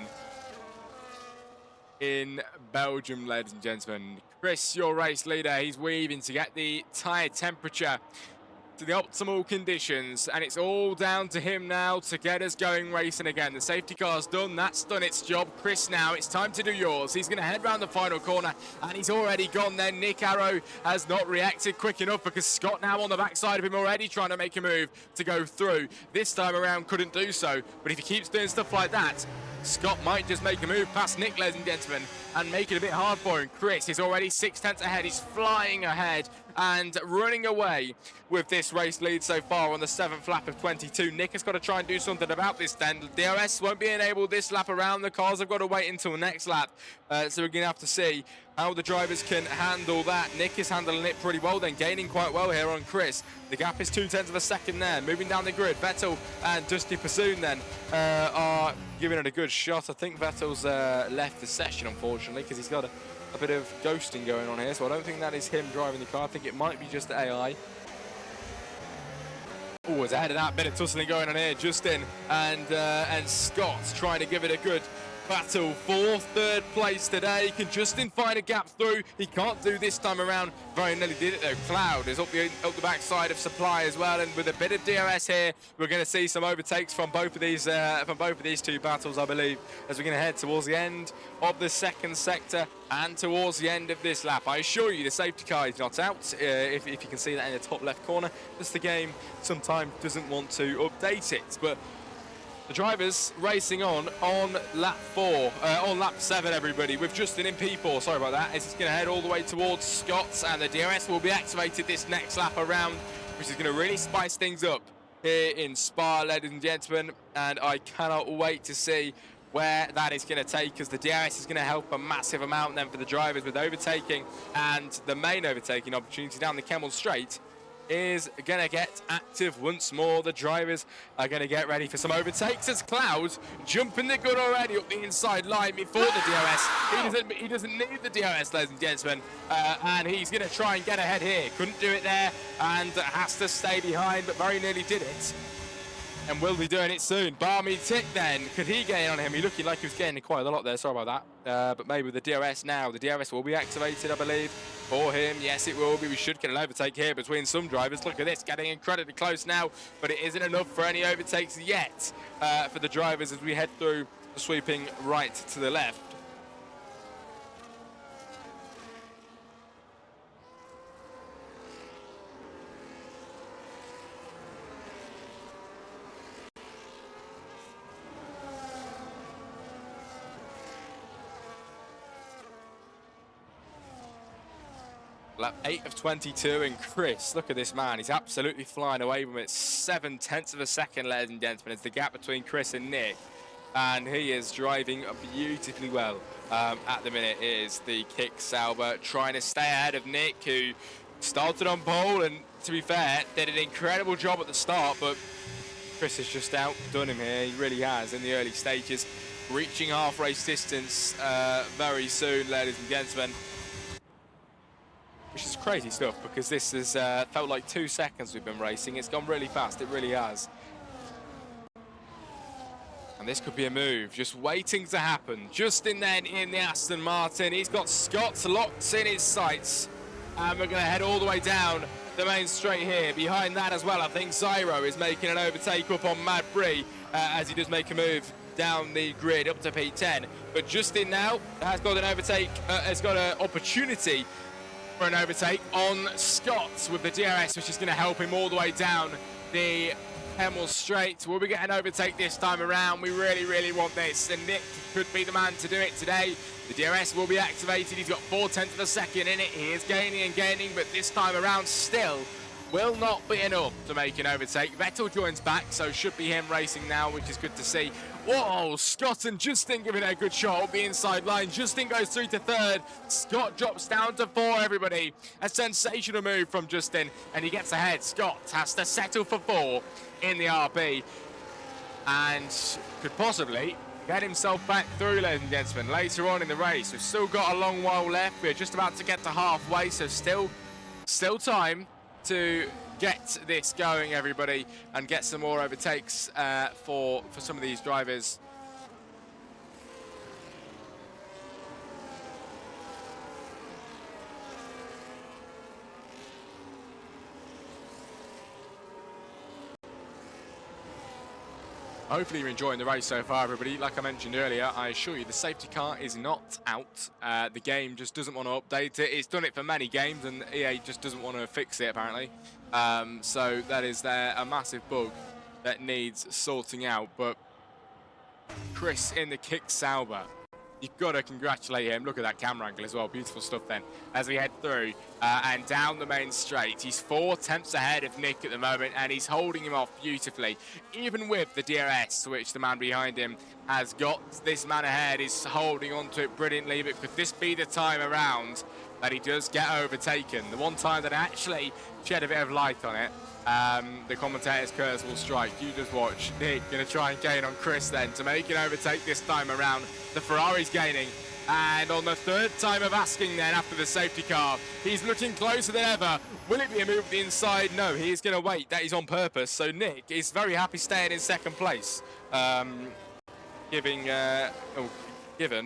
in Belgium, ladies and gentlemen. Chris, your race leader, he's weaving to get the tyre temperature to the optimal conditions, and it's all down to him now to get us going racing again. The safety car's done, that's done its job. Chris, now it's time to do yours. He's going to head round the final corner, and he's already gone then. Nick Arrow has not reacted quick enough because Scott now on the backside of him already trying to make a move to go through. This time around couldn't do so, but if he keeps doing stuff like that, Scott might just make a move past Nick, ladies and gentlemen, and make it a bit hard for him. Chris is already 6/10 ahead. He's flying ahead and running away with this race lead so far on the 7th lap of 22. Nick has got to try and do something about this then. DRS won't be enabled this lap around. The cars have got to wait until next lap. So we're going to have to see how the drivers can handle that. Nick is handling it pretty well then, gaining quite well here on Chris. The gap is 0.2 of a second there. Moving down the grid, Vettel and Dusty Pursoon then are giving it a good shot. I think Vettel's left the session, unfortunately, because he's got a bit of ghosting going on here, so I don't think that is him driving the car. I think it might be just the AI. Oh, it's ahead of that bit of tussling going on here. Justin and Scott trying to give it a good battle for 3rd place today. Can Justin find a gap through? He can't do this time around. Very nearly did it though. Cloud is up the backside of Supply as well, and with a bit of DRS here, we're going to see some overtakes from both of these two battles, I believe, as we're going to head towards the end of the 2nd sector and towards the end of this lap. I assure you, the safety car is not out. If you can see that in the top left corner, just the game sometimes doesn't want to update it, but The drivers racing on lap 4, on lap 7, everybody, with Justin in P4. Sorry about that. It's going to head all the way towards Scott's, and the DRS will be activated this next lap around, which is going to really spice things up here in Spa, ladies and gentlemen. And I cannot wait to see where that is going to take us. The DRS is going to help a massive amount then for the drivers with overtaking, and the main overtaking opportunity down the Kemmel Straight is going to get active once more. The drivers are going to get ready for some overtakes as Cloud jumping the gun already up the inside line before the DRS. He doesn't need the DRS, ladies and gentlemen, and he's going to try and get ahead here. Couldn't do it there and has to stay behind, but very nearly did it. And will be doing it soon. Barmy Tick then, could he gain on him? He looked like he was gaining quite a lot there, sorry about that. But maybe with the DRS now, the DRS will be activated, I believe, for him. Yes, it will be. We should get an overtake here between some drivers. Look at this, getting incredibly close now, but it isn't enough for any overtakes yet for the drivers as we head through the sweeping right to the left. Lap 8 of 22, and Chris, look at this man. He's absolutely flying away from it. 7/10 of a second, ladies and gentlemen. It's the gap between Chris and Nick, and he is driving beautifully well at the minute. It is the Kick Sauber trying to stay ahead of Nick, who started on pole, and to be fair, did an incredible job at the start, but Chris has just outdone him here. He really has in the early stages, reaching half race distance very soon, ladies and gentlemen. Which is crazy stuff, because this has felt like 2 seconds we've been racing. It's gone really fast, it really has. And this could be a move, just waiting to happen. Justin then in the Aston Martin. He's got Scott's locked in his sights. And we're going to head all the way down the main straight here. Behind that as well, I think Zyro is making an overtake up on Mad Bree as he does make a move down the grid up to P10. But Justin now has got an overtake, has got an opportunity for an overtake on Scott with the DRS, which is going to help him all the way down the Kemmel Straight. Will we get an overtake this time around? We really, really want this, and Nick could be the man to do it today. The DRS will be activated. He's got 4/10 of a second in it. He is gaining and gaining, but this time around still will not be enough to make an overtake. Vettel joins back, so should be him racing now, which is good to see. Whoa, Scott and Justin giving it a good shot up the inside line. Justin goes through to 3rd. Scott drops down to 4, everybody. A sensational move from Justin, and he gets ahead. Scott has to settle for 4 in the RB, and could possibly get himself back through, ladies and gentlemen, later on in the race. We've still got a long while left. We're just about to get to halfway, so still time to get this going, everybody, and get some more overtakes for some of these drivers. Hopefully you're enjoying the race so far, everybody. Like I mentioned earlier, I assure you the safety car is not out. The game just doesn't want to update it. It's done it for many games, and EA just doesn't want to fix it, apparently. So that is a massive bug that needs sorting out. But Chris in the Kick Sauber, you've got to congratulate him. Look at that camera angle as well. Beautiful stuff then. As we head through and down the main straight, he's 4/10 ahead of Nick at the moment, and he's holding him off beautifully. Even with the DRS, which the man behind him has got, this man ahead is holding on to it brilliantly. But could this be the time around that he does get overtaken? The one time that actually shed a bit of light on it. The commentator's curse will strike. You just watch. Nick going to try and gain on Chris then to make an overtake this time around. The Ferrari's gaining, and on the 3rd time of asking then after the safety car, he's looking closer than ever. Will it be a move to the inside? No, he is going to wait. That is on purpose. So Nick is very happy staying in 2nd place, given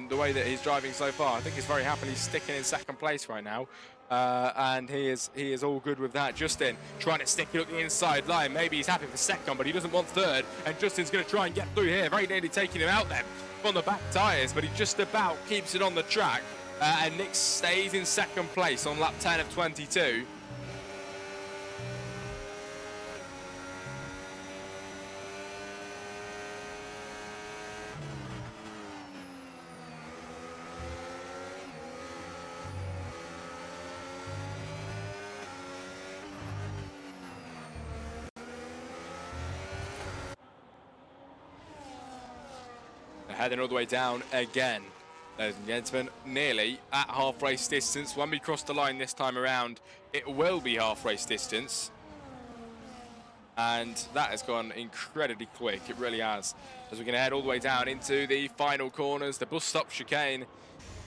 the way that he's driving so far. I think he's very happily sticking in 2nd place right now. And he is all good with that. Justin trying to stick it up the inside line. Maybe he's happy for 2nd, but he doesn't want 3rd. And Justin's going to try and get through here. Very nearly taking him out then on the back tyres, but he just about keeps it on the track. And Nick stays in 2nd place on lap 10 of 22. heading all the way down again, ladies and gentlemen, nearly at half race distance. When we cross the line this time around, it will be half race distance. And that has gone incredibly quick, it really has. As we're going to head all the way down into the final corners, the bus stop chicane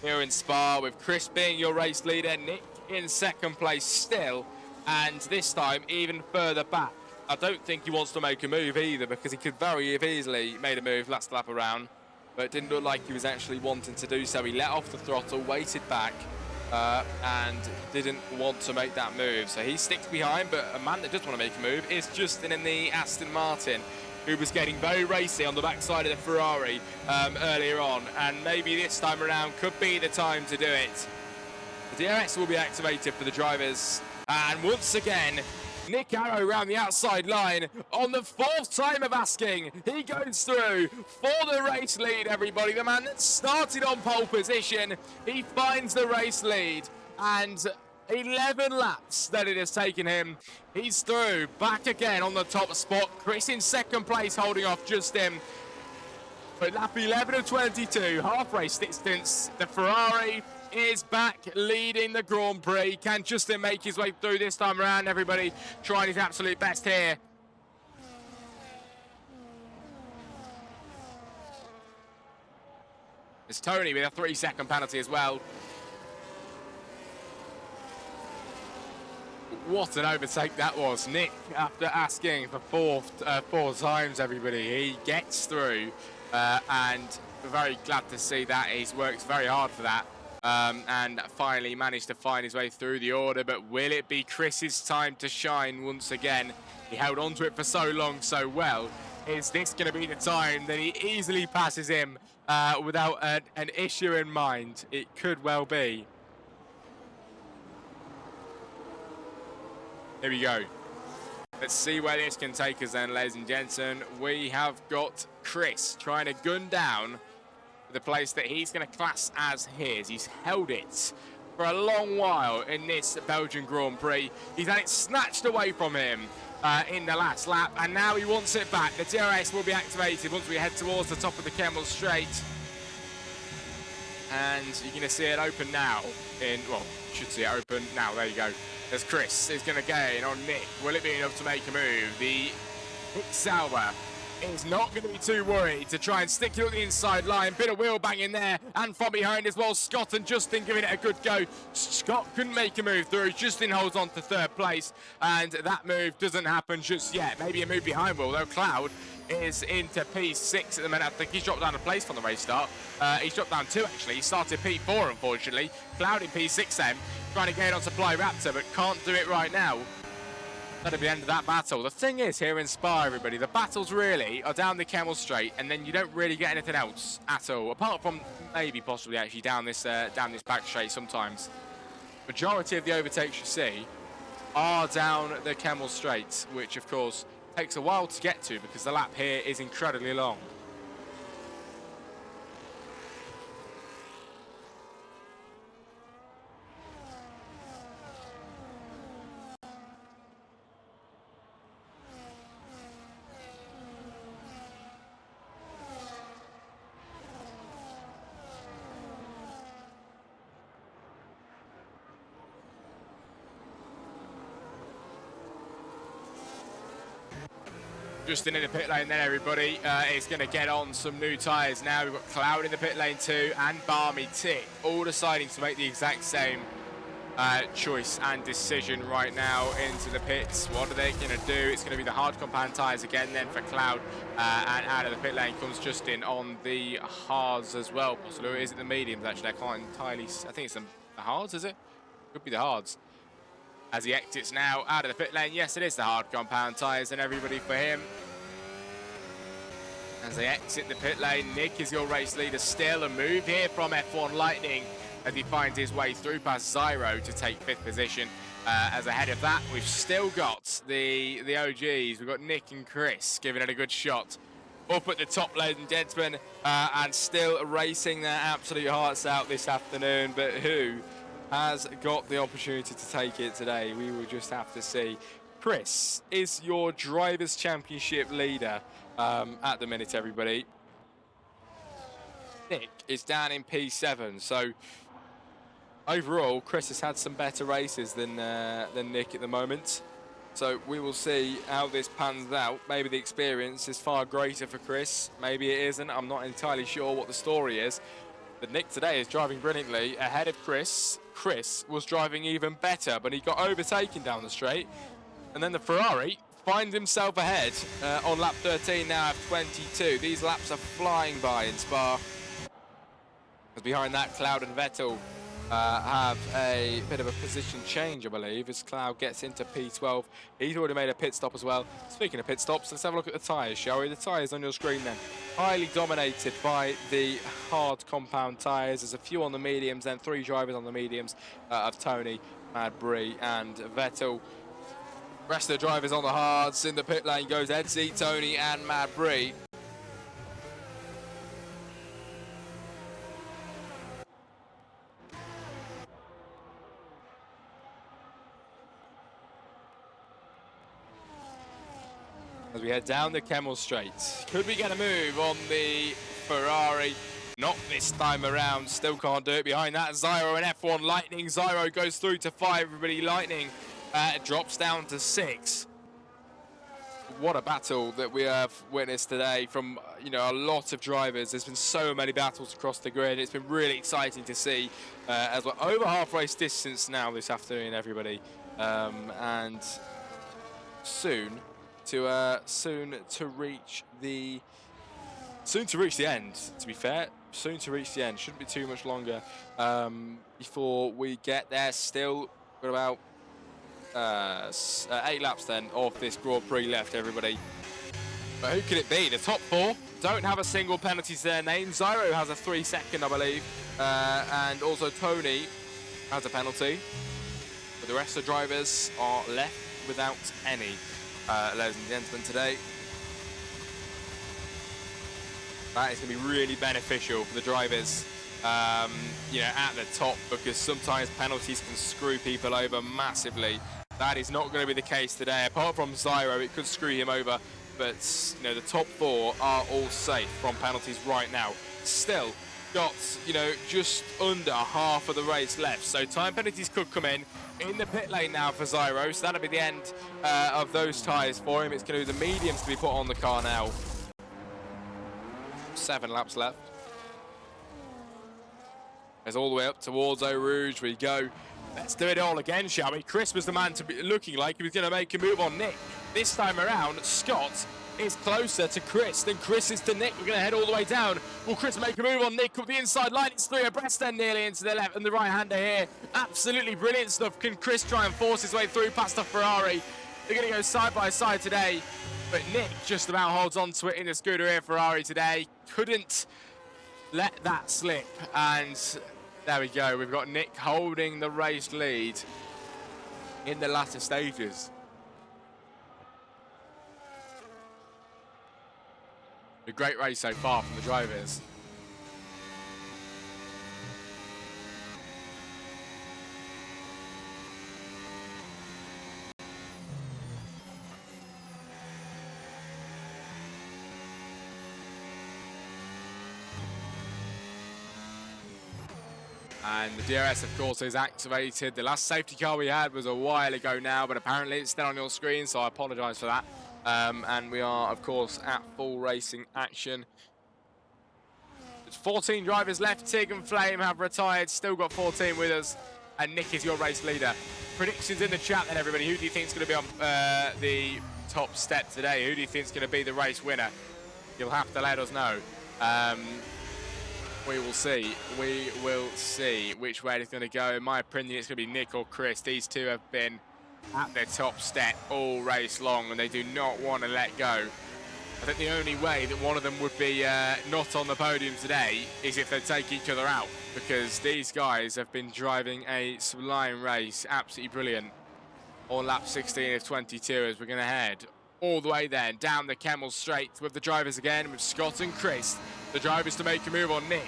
here in Spa, with Chris being your race leader, Nick in second place still, and this time even further back. I don't think he wants to make a move either, because he could very easily made a move last lap around, but it didn't look like he was actually wanting to do so. He let off the throttle, waited back, and didn't want to make that move. So he sticks behind, but a man that does want to make a move is Justin in the Aston Martin, who was getting very racy on the backside of the Ferrari earlier on, and maybe this time around could be the time to do it. The DRS will be activated for the drivers, and once again, Nick Arrow around the outside line on the fourth time of asking. He goes through for the race lead, everybody. The man that started on pole position, he finds the race lead, and 11 laps that it has taken him. He's through, back again on the top spot. Chris in second place, holding off Justin. But lap 11 of 22, half race distance. The Ferrari is back leading the Grand Prix. Can Justin make his way through this time around? Everybody trying his absolute best here. It's Tony with a 3-second penalty as well. What an overtake that was. Nick, after asking for four times, everybody, he gets through, and we're very glad to see that. He's worked very hard for that, and finally managed to find his way through the order. But will it be Chris's time to shine once again? He held on to it for so long, so well. Is this going to be the time that he easily passes him without an issue in mind? It could well be. Here we go. Let's see where this can take us then, ladies and gentlemen. We have got Chris trying to gun down the place that he's going to class as his. He's held it for a long while in this Belgian Grand Prix. He's had it snatched away from him in the last lap, and now he wants it back. The DRS will be activated once we head towards the top of the Kemmel Straight. And you're going to see it open now. Well, you should see it open now. There you go. As Chris is going to gain on Nick. Will it be enough to make a move? The Nick Sauber is not going to be too worried to try and stick it on the inside line. Bit of wheel banging there, and from behind as well, Scott and Justin giving it a good go. Scott couldn't make a move through. Justin holds on to third place, and that move doesn't happen just yet. Maybe a move behind Will, though. Cloud is into P6 at the minute. I think he's dropped down a place from the race start. He's dropped down 2, actually. He started P4, unfortunately. Cloud in P6 then, trying to get on Supply Raptor, but can't do it right now. That'll be the end of that battle. The thing is, here in Spa, everybody, the battles really are down the Kemmel Straight, and then you don't really get anything else at all, apart from maybe possibly actually down this back straight sometimes. Majority of the overtakes you see are down the Kemmel Straight, which of course takes a while to get to because the lap here is incredibly long. Justin in the pit lane then, everybody is going to get on some new tyres now. We've got Cloud in the pit lane too, and Barmy Tick, all deciding to make the exact same choice and decision right now into the pits. What are they going to do? It's going to be the hard compound tyres again then for Cloud, and out of the pit lane comes Justin on the hards as well. Possibly, is it the mediums actually? I can't entirely, I think it's the hards, is it? Could be the hards. As he exits now out of the pit lane. Yes, it is the hard compound tyres and everybody for him. As they exit the pit lane, Nick is your race leader still. A move here from F1 Lightning as he finds his way through past Zyro to take 5th position. As ahead of that, we've still got the OGs. We've got Nick and Chris giving it a good shot up at the top, ladies and gentlemen, and still racing their absolute hearts out this afternoon. But who has got the opportunity to take it today? We will just have to see. Chris is your Drivers' Championship leader at the minute, everybody. Nick is down in P7. So overall, Chris has had some better races than Nick at the moment. So we will see how this pans out. Maybe the experience is far greater for Chris. Maybe it isn't. I'm not entirely sure what the story is. But Nick today is driving brilliantly ahead of Chris. Chris was driving even better, but he got overtaken down the straight. And then the Ferrari finds himself ahead on lap 13 now at 22. These laps are flying by in Spa. As behind that, Cloud and Vettel have a bit of a position change, I believe, as Cloud gets into P12. He's already made a pit stop as well. Speaking of pit stops, let's have a look at the tyres, shall we? The tyres on your screen then. Highly dominated by the hard compound tyres. There's a few on the mediums, then 3 drivers on the mediums of Tony, Mad Bree and Vettel. Rest of the drivers on the hards. In the pit lane goes Edsy, Tony and Mad Bree. As we head down the Kemmel Straight. Could we get a move on the Ferrari? Not this time around. Still can't do it. Behind that, Zyro and F1 Lightning. Zyro goes through to 5. Everybody, Lightning drops down to 6. What a battle that we have witnessed today from, a lot of drivers. There's been so many battles across the grid. It's been really exciting to see as we're over half race distance now this afternoon, everybody. And soon to reach the end, to be fair. Soon to reach the end. Shouldn't be too much longer before we get there. Still got about 8 laps then of this Grand Prix left, everybody. But who could it be? The top 4 don't have a single penalty to their name. Zyro has a 3-second, I believe, and also Tony has a penalty. But the rest of the drivers are left without any, ladies and gentlemen, today. That is going to be really beneficial for the drivers, at the top, because sometimes penalties can screw people over massively. That is not going to be the case today. Apart from Zyro, it could screw him over, but the top 4 are all safe from penalties right now. Still got just under half of the race left, so time penalties could come in the pit lane now for Zyro. So that'll be the end of those tyres for him. It's going to be the mediums to be put on the car now. 7 laps left. As all the way up towards Eau Rouge we go. Let's do it all again, shall we? Chris was the man to be looking like he was going to make a move on Nick. This time around, Scott is closer to Chris than Chris is to Nick. We're going to head all the way down. Will Chris make a move on Nick up the inside line? It's 3 abreast then, nearly into the left and the right-hander here. Absolutely brilliant stuff. Can Chris try and force his way through past the Ferrari? They're going to go side by side today. But Nick just about holds on to it in the Scuderia Ferrari today. Couldn't let that slip. And there we go. We've got Nick holding the race lead in the latter stages. A great race so far from the drivers. And the DRS, of course, is activated. The last safety car we had was a while ago now, but apparently it's still on your screen, so I apologise for that. And we are, of course, at full racing action. There's 14 drivers left. Tig and Flame have retired. Still got 14 with us. And Nick is your race leader. Predictions in the chat then, everybody. Who do you think is going to be on the top step today? Who do you think is going to be the race winner? You'll have to let us know. We will see. We will see which way it's going to go. In my opinion, it's going to be Nick or Chris. These two have been at their top step all race long, and they do not want to let go. I think the only way that one of them would be not on the podium today is if they take each other out, because these guys have been driving a sublime race. Absolutely brilliant. On lap 16 of 22 as we're going to head all the way then down the Kemmel Straight with the drivers again, with Scott and Chris. The drivers to make a move on Nick.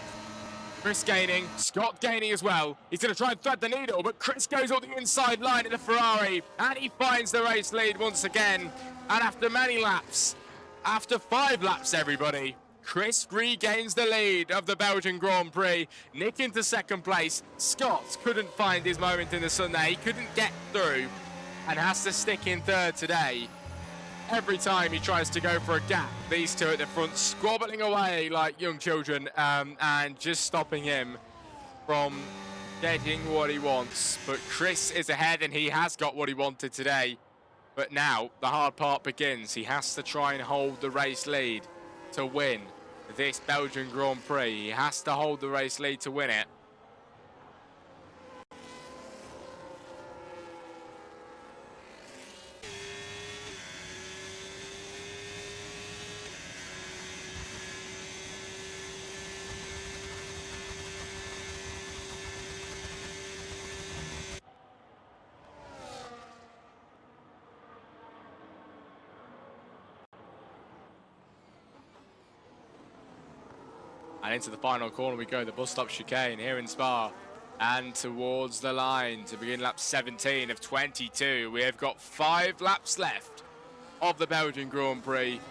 Chris gaining, Scott gaining as well. He's going to try and thread the needle, but Chris goes up the inside line in the Ferrari, and he finds the race lead once again. And after many laps, after 5 laps, everybody, Chris regains the lead of the Belgian Grand Prix. Nick into second place. Scott couldn't find his moment in the sun there. He couldn't get through and has to stick in third today. Every time he tries to go for a gap, these two at the front squabbling away like young children, and just stopping him from getting what he wants. But Chris is ahead and he has got what he wanted today. But now the hard part begins. He has to try and hold the race lead to win this Belgian Grand Prix. He has to hold the race lead to win it. And into the final corner we go, the bus stop chicane here in Spa. And towards the line to begin lap 17 of 22. We have got 5 laps left of the Belgian Grand Prix.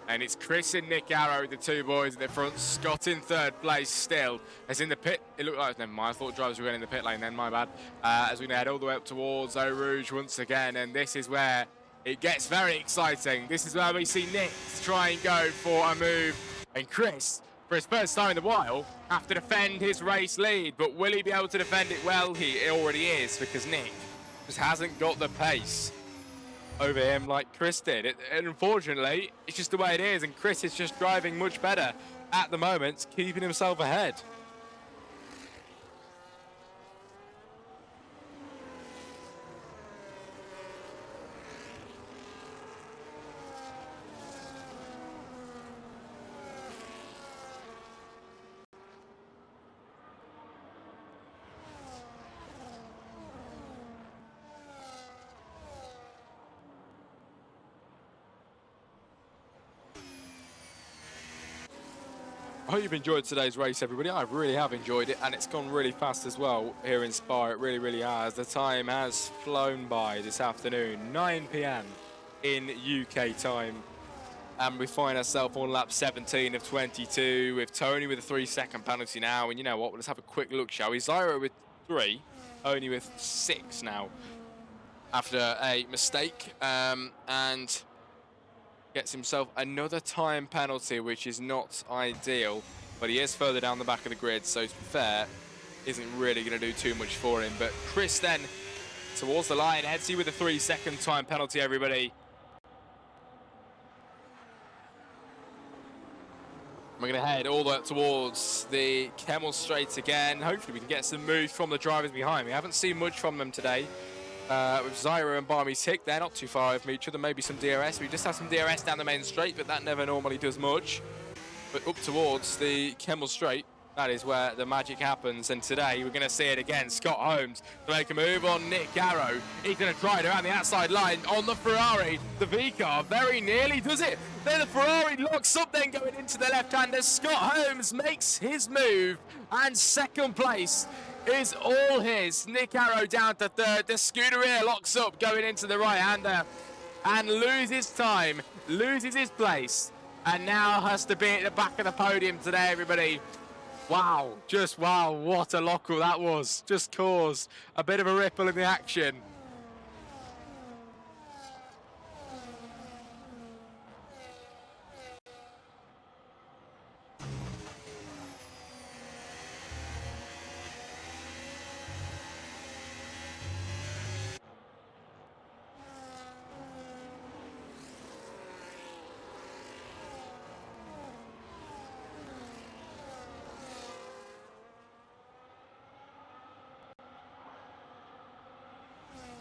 And it's Chris and Nick Arrow, the two boys at the front. Scott in third place still. As in the pit, it looked like, never mind, I thought drivers were going in the pit lane then, my bad. As we head all the way up towards Eau Rouge once again. And this is where it gets very exciting. This is where we see Nick try and go for a move. And Chris, for his first time in a while, have to defend his race lead. But will he be able to defend it well? He already is, because Nick just hasn't got the pace over him like Chris did. And unfortunately, it's just the way it is. And Chris is just driving much better at the moment, keeping himself ahead. I hope you've enjoyed today's race, everybody. I really have enjoyed it, and it's gone really fast as well here in Spa. It really, really has. The time has flown by this afternoon, 9 p.m. in UK time. And we find ourselves on lap 17 of 22 with Tony with a 3-second penalty now. And you know what? Let's have a quick look, shall we? Zyro with 3, Tony with 6 now after a mistake. And gets himself another time penalty, which is not ideal, but he is further down the back of the grid, so to be fair, isn't really going to do too much for him. But Chris then towards the line, Edsy with a 3-second time penalty, everybody. We're going to head all the way up towards the Kemmel Straight again. Hopefully we can get some moves from the drivers behind. We haven't seen much from them today. With Zyro and Barmy Tick, they're not too far from each other. Maybe some DRS. We just have some DRS down the main straight, but that never normally does much. But up towards the Kemmel Straight, that is where the magic happens. And today we're going to see it again. Scott Holmes to make a move on Nick Arrow. He's going to try it around the outside line on the Ferrari. The V-car very nearly does it. Then the Ferrari locks up, then going into the left-hander. Scott Holmes makes his move, and second place is all his. Nick Arrow down to third. The Scuderia locks up going into the right-hander and loses time, loses his place, and now has to be at the back of the podium today, everybody. Wow, just wow, what a lock-up that was. Just caused a bit of a ripple in the action.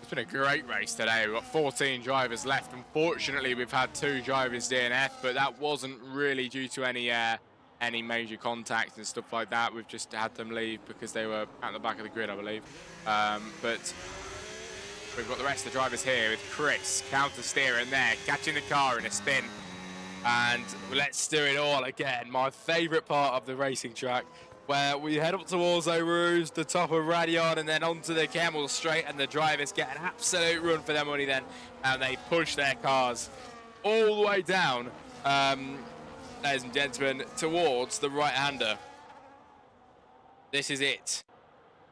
It's been a great race today. We've got 14 drivers left. Unfortunately, we've had 2 drivers DNF, but that wasn't really due to any major contact and stuff like that. We've just had them leave because they were at the back of the grid, I believe. But we've got the rest of the drivers here with Chris counter steering there, catching the car in a spin. And let's do it all again. My favourite part of the racing track, where we head up towards Eau Rouge, the top of Radion, and then onto the Kemmel Straight, and the drivers get an absolute run for their money then, and they push their cars all the way down ladies and gentlemen, towards the right-hander. This is it.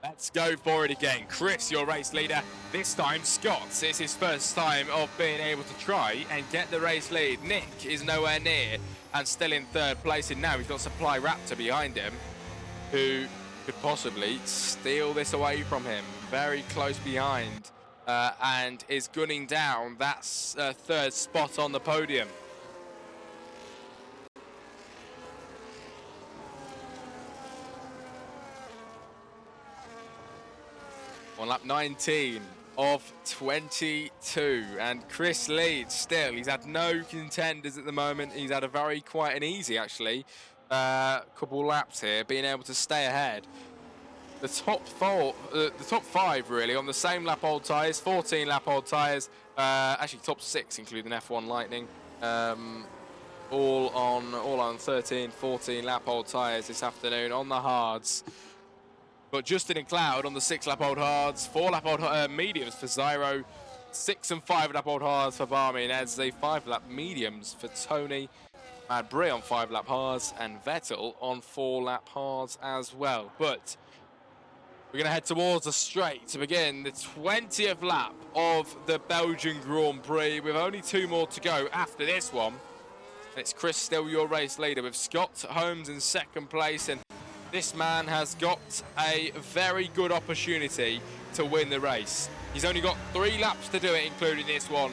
Let's go for it again. Chris, your race leader. This time, Scott. It's his first time of being able to try and get the race lead. Nick is nowhere near and still in third place. And now he's got Supply Raptor behind him, who could possibly steal this away from him. Very close behind and is gunning down that third spot on the podium. On lap 19 of 22, and Chris leads still. He's had no contenders at the moment. He's had a very quite an easy, actually, couple laps here, being able to stay ahead. The top five really on the same lap old tyres, 14 lap old tyres, actually top 6 including F1 Lightning, all on 13, 14 lap old tyres this afternoon on the hards. But Justin and Cloud on the 6 lap old hards, 4 lap old mediums for Zyro, 6 and 5 lap old hards for Barmy and Edzzy, 5 lap mediums for Tony, Mad Brie on 5 lap hards, and Vettel on 4 lap hards as well. But we're going to head towards the straight to begin the 20th lap of the Belgian Grand Prix, with only 2 more to go after this one. And it's Chris still your race leader, with Scott Holmes in second place, and this man has got a very good opportunity to win the race. He's only got 3 laps to do it, including this one,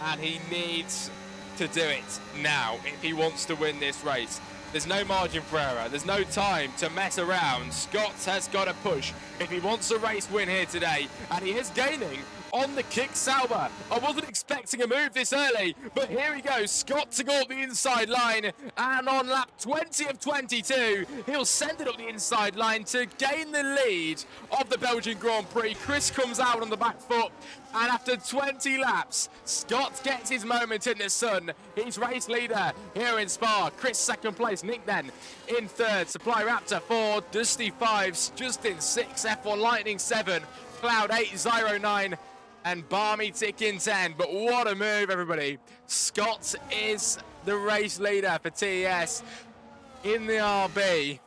and he needs to do it now if he wants to win this race. There's no margin for error. There's no time to mess around. Scott has got to push if he wants a race win here today, and he is gaining on the kick Sauber. I wasn't expecting a move this early, but here he goes. Scott to go up the inside line, and on lap 20 of 22, he'll send it up the inside line to gain the lead of the Belgian Grand Prix. Chris comes out on the back foot, and after 20 laps, Scott gets his moment in the sun. He's race leader here in Spa. Chris second place, Nick then in third, Supply Raptor 4, Dusty 5, Justin 6, F1 Lightning 7, Cloud 8, Zyro 9, and Barmy ticking 10. But what a move, everybody. Scott is the race leader for TES in the RB.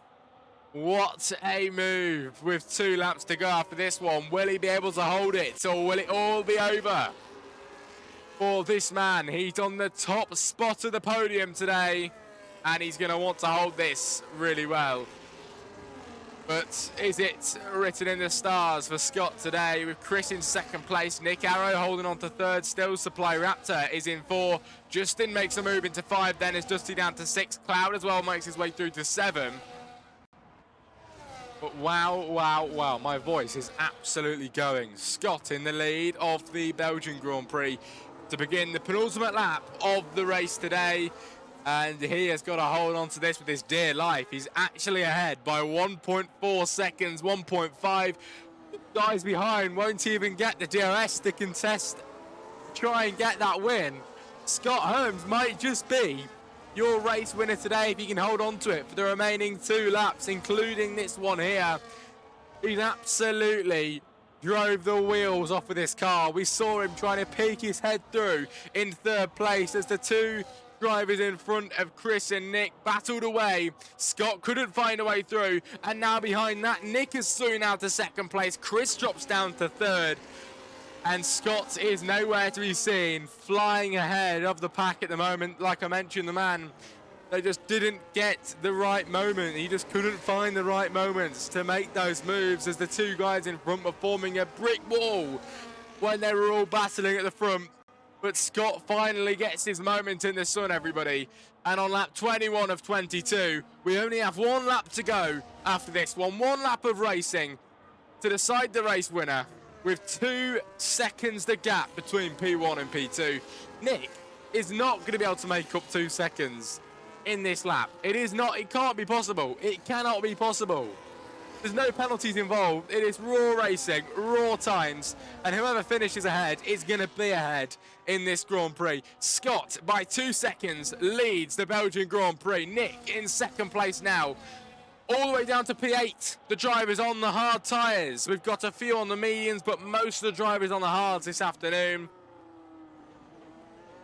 What a move with 2 laps to go after this one. Will he be able to hold it, or will it all be over for this man? He's on the top spot of the podium today, and he's going to want to hold this really well. But is it written in the stars for Scott today, with Chris in second place, Nick Arrow holding on to third still, Supply Raptor is in 4, Justin makes a move into 5, then is Dusty down to 6, Cloud as well makes his way through to 7. But wow, my voice is absolutely going. Scott in the lead of the Belgian Grand Prix to begin the penultimate lap of the race today. And he has got to hold on to this with his dear life. He's actually ahead by 1.4 seconds, 1.5. Guys behind won't even get the DRS to contest, try and get that win. Scott Holmes might just be your race winner today if you can hold on to it for the remaining 2 laps, including this one here. He absolutely drove the wheels off of this car. We saw him trying to peek his head through in third place as the 2 drivers in front of Chris and Nick battled away. Scott couldn't find a way through, and now behind that, Nick is soon out to second place. Chris drops down to third, and Scott is nowhere to be seen, flying ahead of the pack at the moment. Like I mentioned, the man, they just didn't get the right moment. He just couldn't find the right moments to make those moves, as the 2 guys in front were forming a brick wall when they were all battling at the front. But Scott finally gets his moment in the sun, everybody. And on lap 21 of 22, we only have 1 lap to go after this one. 1 lap of racing to decide the race winner, with 2 seconds the gap between P1 and P2. Nick is not going to be able to make up 2 seconds in this lap. It is not, it can't be possible. It cannot be possible. There's no penalties involved. It is raw racing, raw times, and whoever finishes ahead is going to be ahead in this Grand Prix. Scott, by 2 seconds, leads the Belgian Grand Prix. Nick in second place now, all the way down to P8. The drivers on the hard tyres. We've got a few on the mediums, but most of the drivers on the hards this afternoon.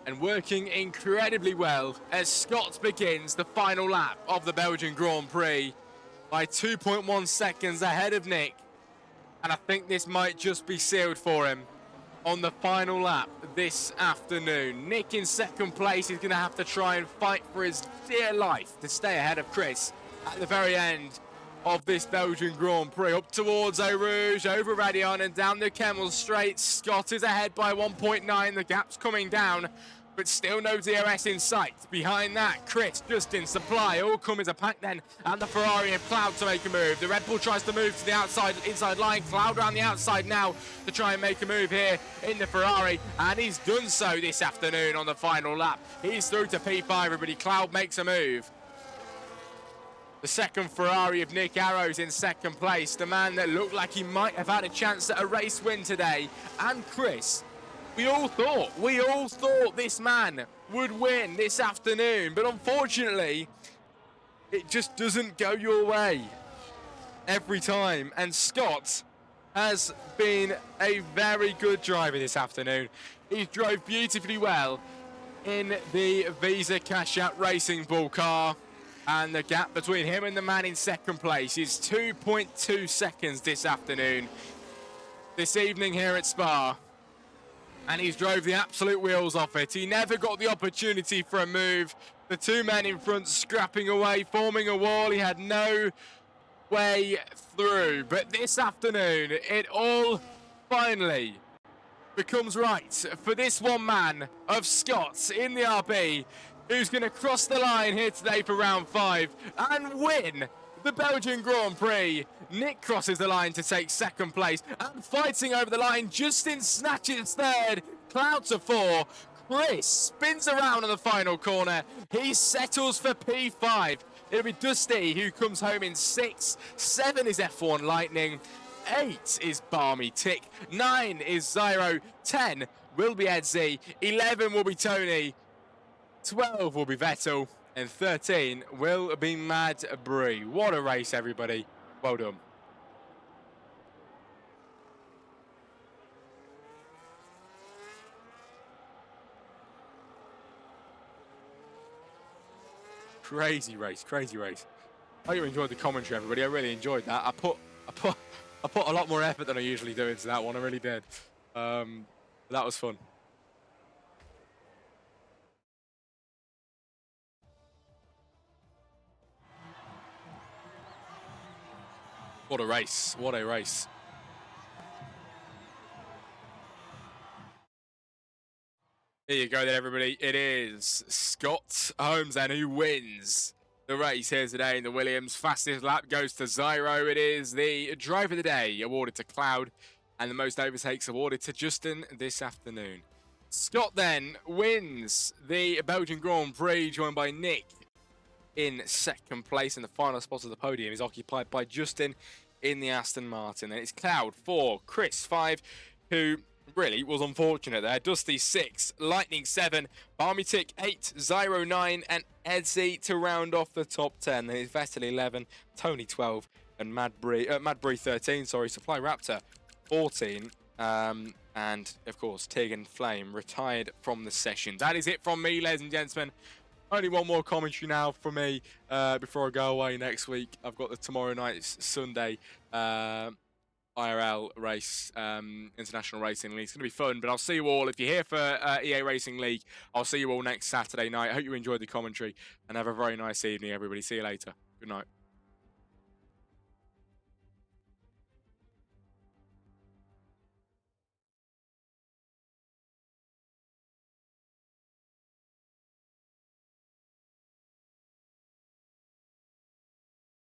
and working incredibly well as Scott begins the final lap of the Belgian Grand Prix by 2.1 seconds ahead of Nick. And I think this might just be sealed for him on the final lap this afternoon. Nick in second place is going to have to try and fight for his dear life to stay ahead of Chris at the very end of this Belgian Grand Prix. Up towards Eau Rouge, over Radion and down the Kemmel Straight. Scott is ahead by 1.9. The gap's coming down, but still no DRS in sight. Behind that, Chris just in supply. All come as a pack then, and the Ferrari and Cloud to make a move. The Red Bull tries to move to the outside, inside line. Cloud around the outside now to try and make a move here in the Ferrari, and he's done so this afternoon on the final lap. He's through to P5, everybody. Cloud makes a move. The second Ferrari of Nick Arrows in second place, the man that looked like he might have had a chance at a race win today. And Chris, we all thought this man would win this afternoon, but unfortunately, it just doesn't go your way every time. And Scott has been a very good driver this afternoon. He drove beautifully well in the Visa Cash Out Racing Bull car. And the gap between him and the man in second place is 2.2 seconds this afternoon, this evening here at Spa. And he's drove the absolute wheels off it. He never got the opportunity for a move. The two men in front scrapping away, forming a wall. He had no way through. But this afternoon, it all finally becomes right for this one man of Scott in the RB, who's going to cross the line here today for round 5 and win the Belgian Grand Prix. Nick crosses the line to take second place, and fighting over the line, Justin snatches third, Cloud to 4. Chris spins around in the final corner. He settles for P5. It'll be Dusty who comes home in 6. 7 is F1 Lightning. 8 is Barmy Tick. 9 is Zyro. 10 will be Edsy. 11 will be Tony. 12 will be Vettel, and 13 will be Mad Brie. What a race, everybody. Well done. Crazy race, crazy race. I hope you enjoyed the commentary, everybody. I really enjoyed that. I put a lot more effort than I usually do into that one. I really did. That was fun. What a race. What a race. There you go then, everybody. It is Scott Holmes then who wins the race here today in the Williams. Fastest lap goes to Zyro. It is the driver of the day awarded to Cloud, and the most overtakes awarded to Justin this afternoon. Scott then wins the Belgian Grand Prix, joined by Nick in second place, and the final spot of the podium is occupied by Justin in the Aston Martin. And it's Cloud 4, Chris 5, who really was unfortunate there. Dusty 6, Lightning 7, Barmy Tick 8, Zyro 9, and Edsy to round off the top 10. Then it's Vettel 11, Tony 12, and Mad Brie 13. Sorry, Supply Raptor 14. And of course, Tig and Flame retired from the session. That is it from me, ladies and gentlemen. Only one more commentary now from me before I go away next week. I've got the tomorrow night's Sunday IRL race, International Racing League. It's going to be fun, but I'll see you all. If you're here for EA Racing League, I'll see you all next Saturday night. I hope you enjoyed the commentary, and have a very nice evening, everybody. See you later. Good night.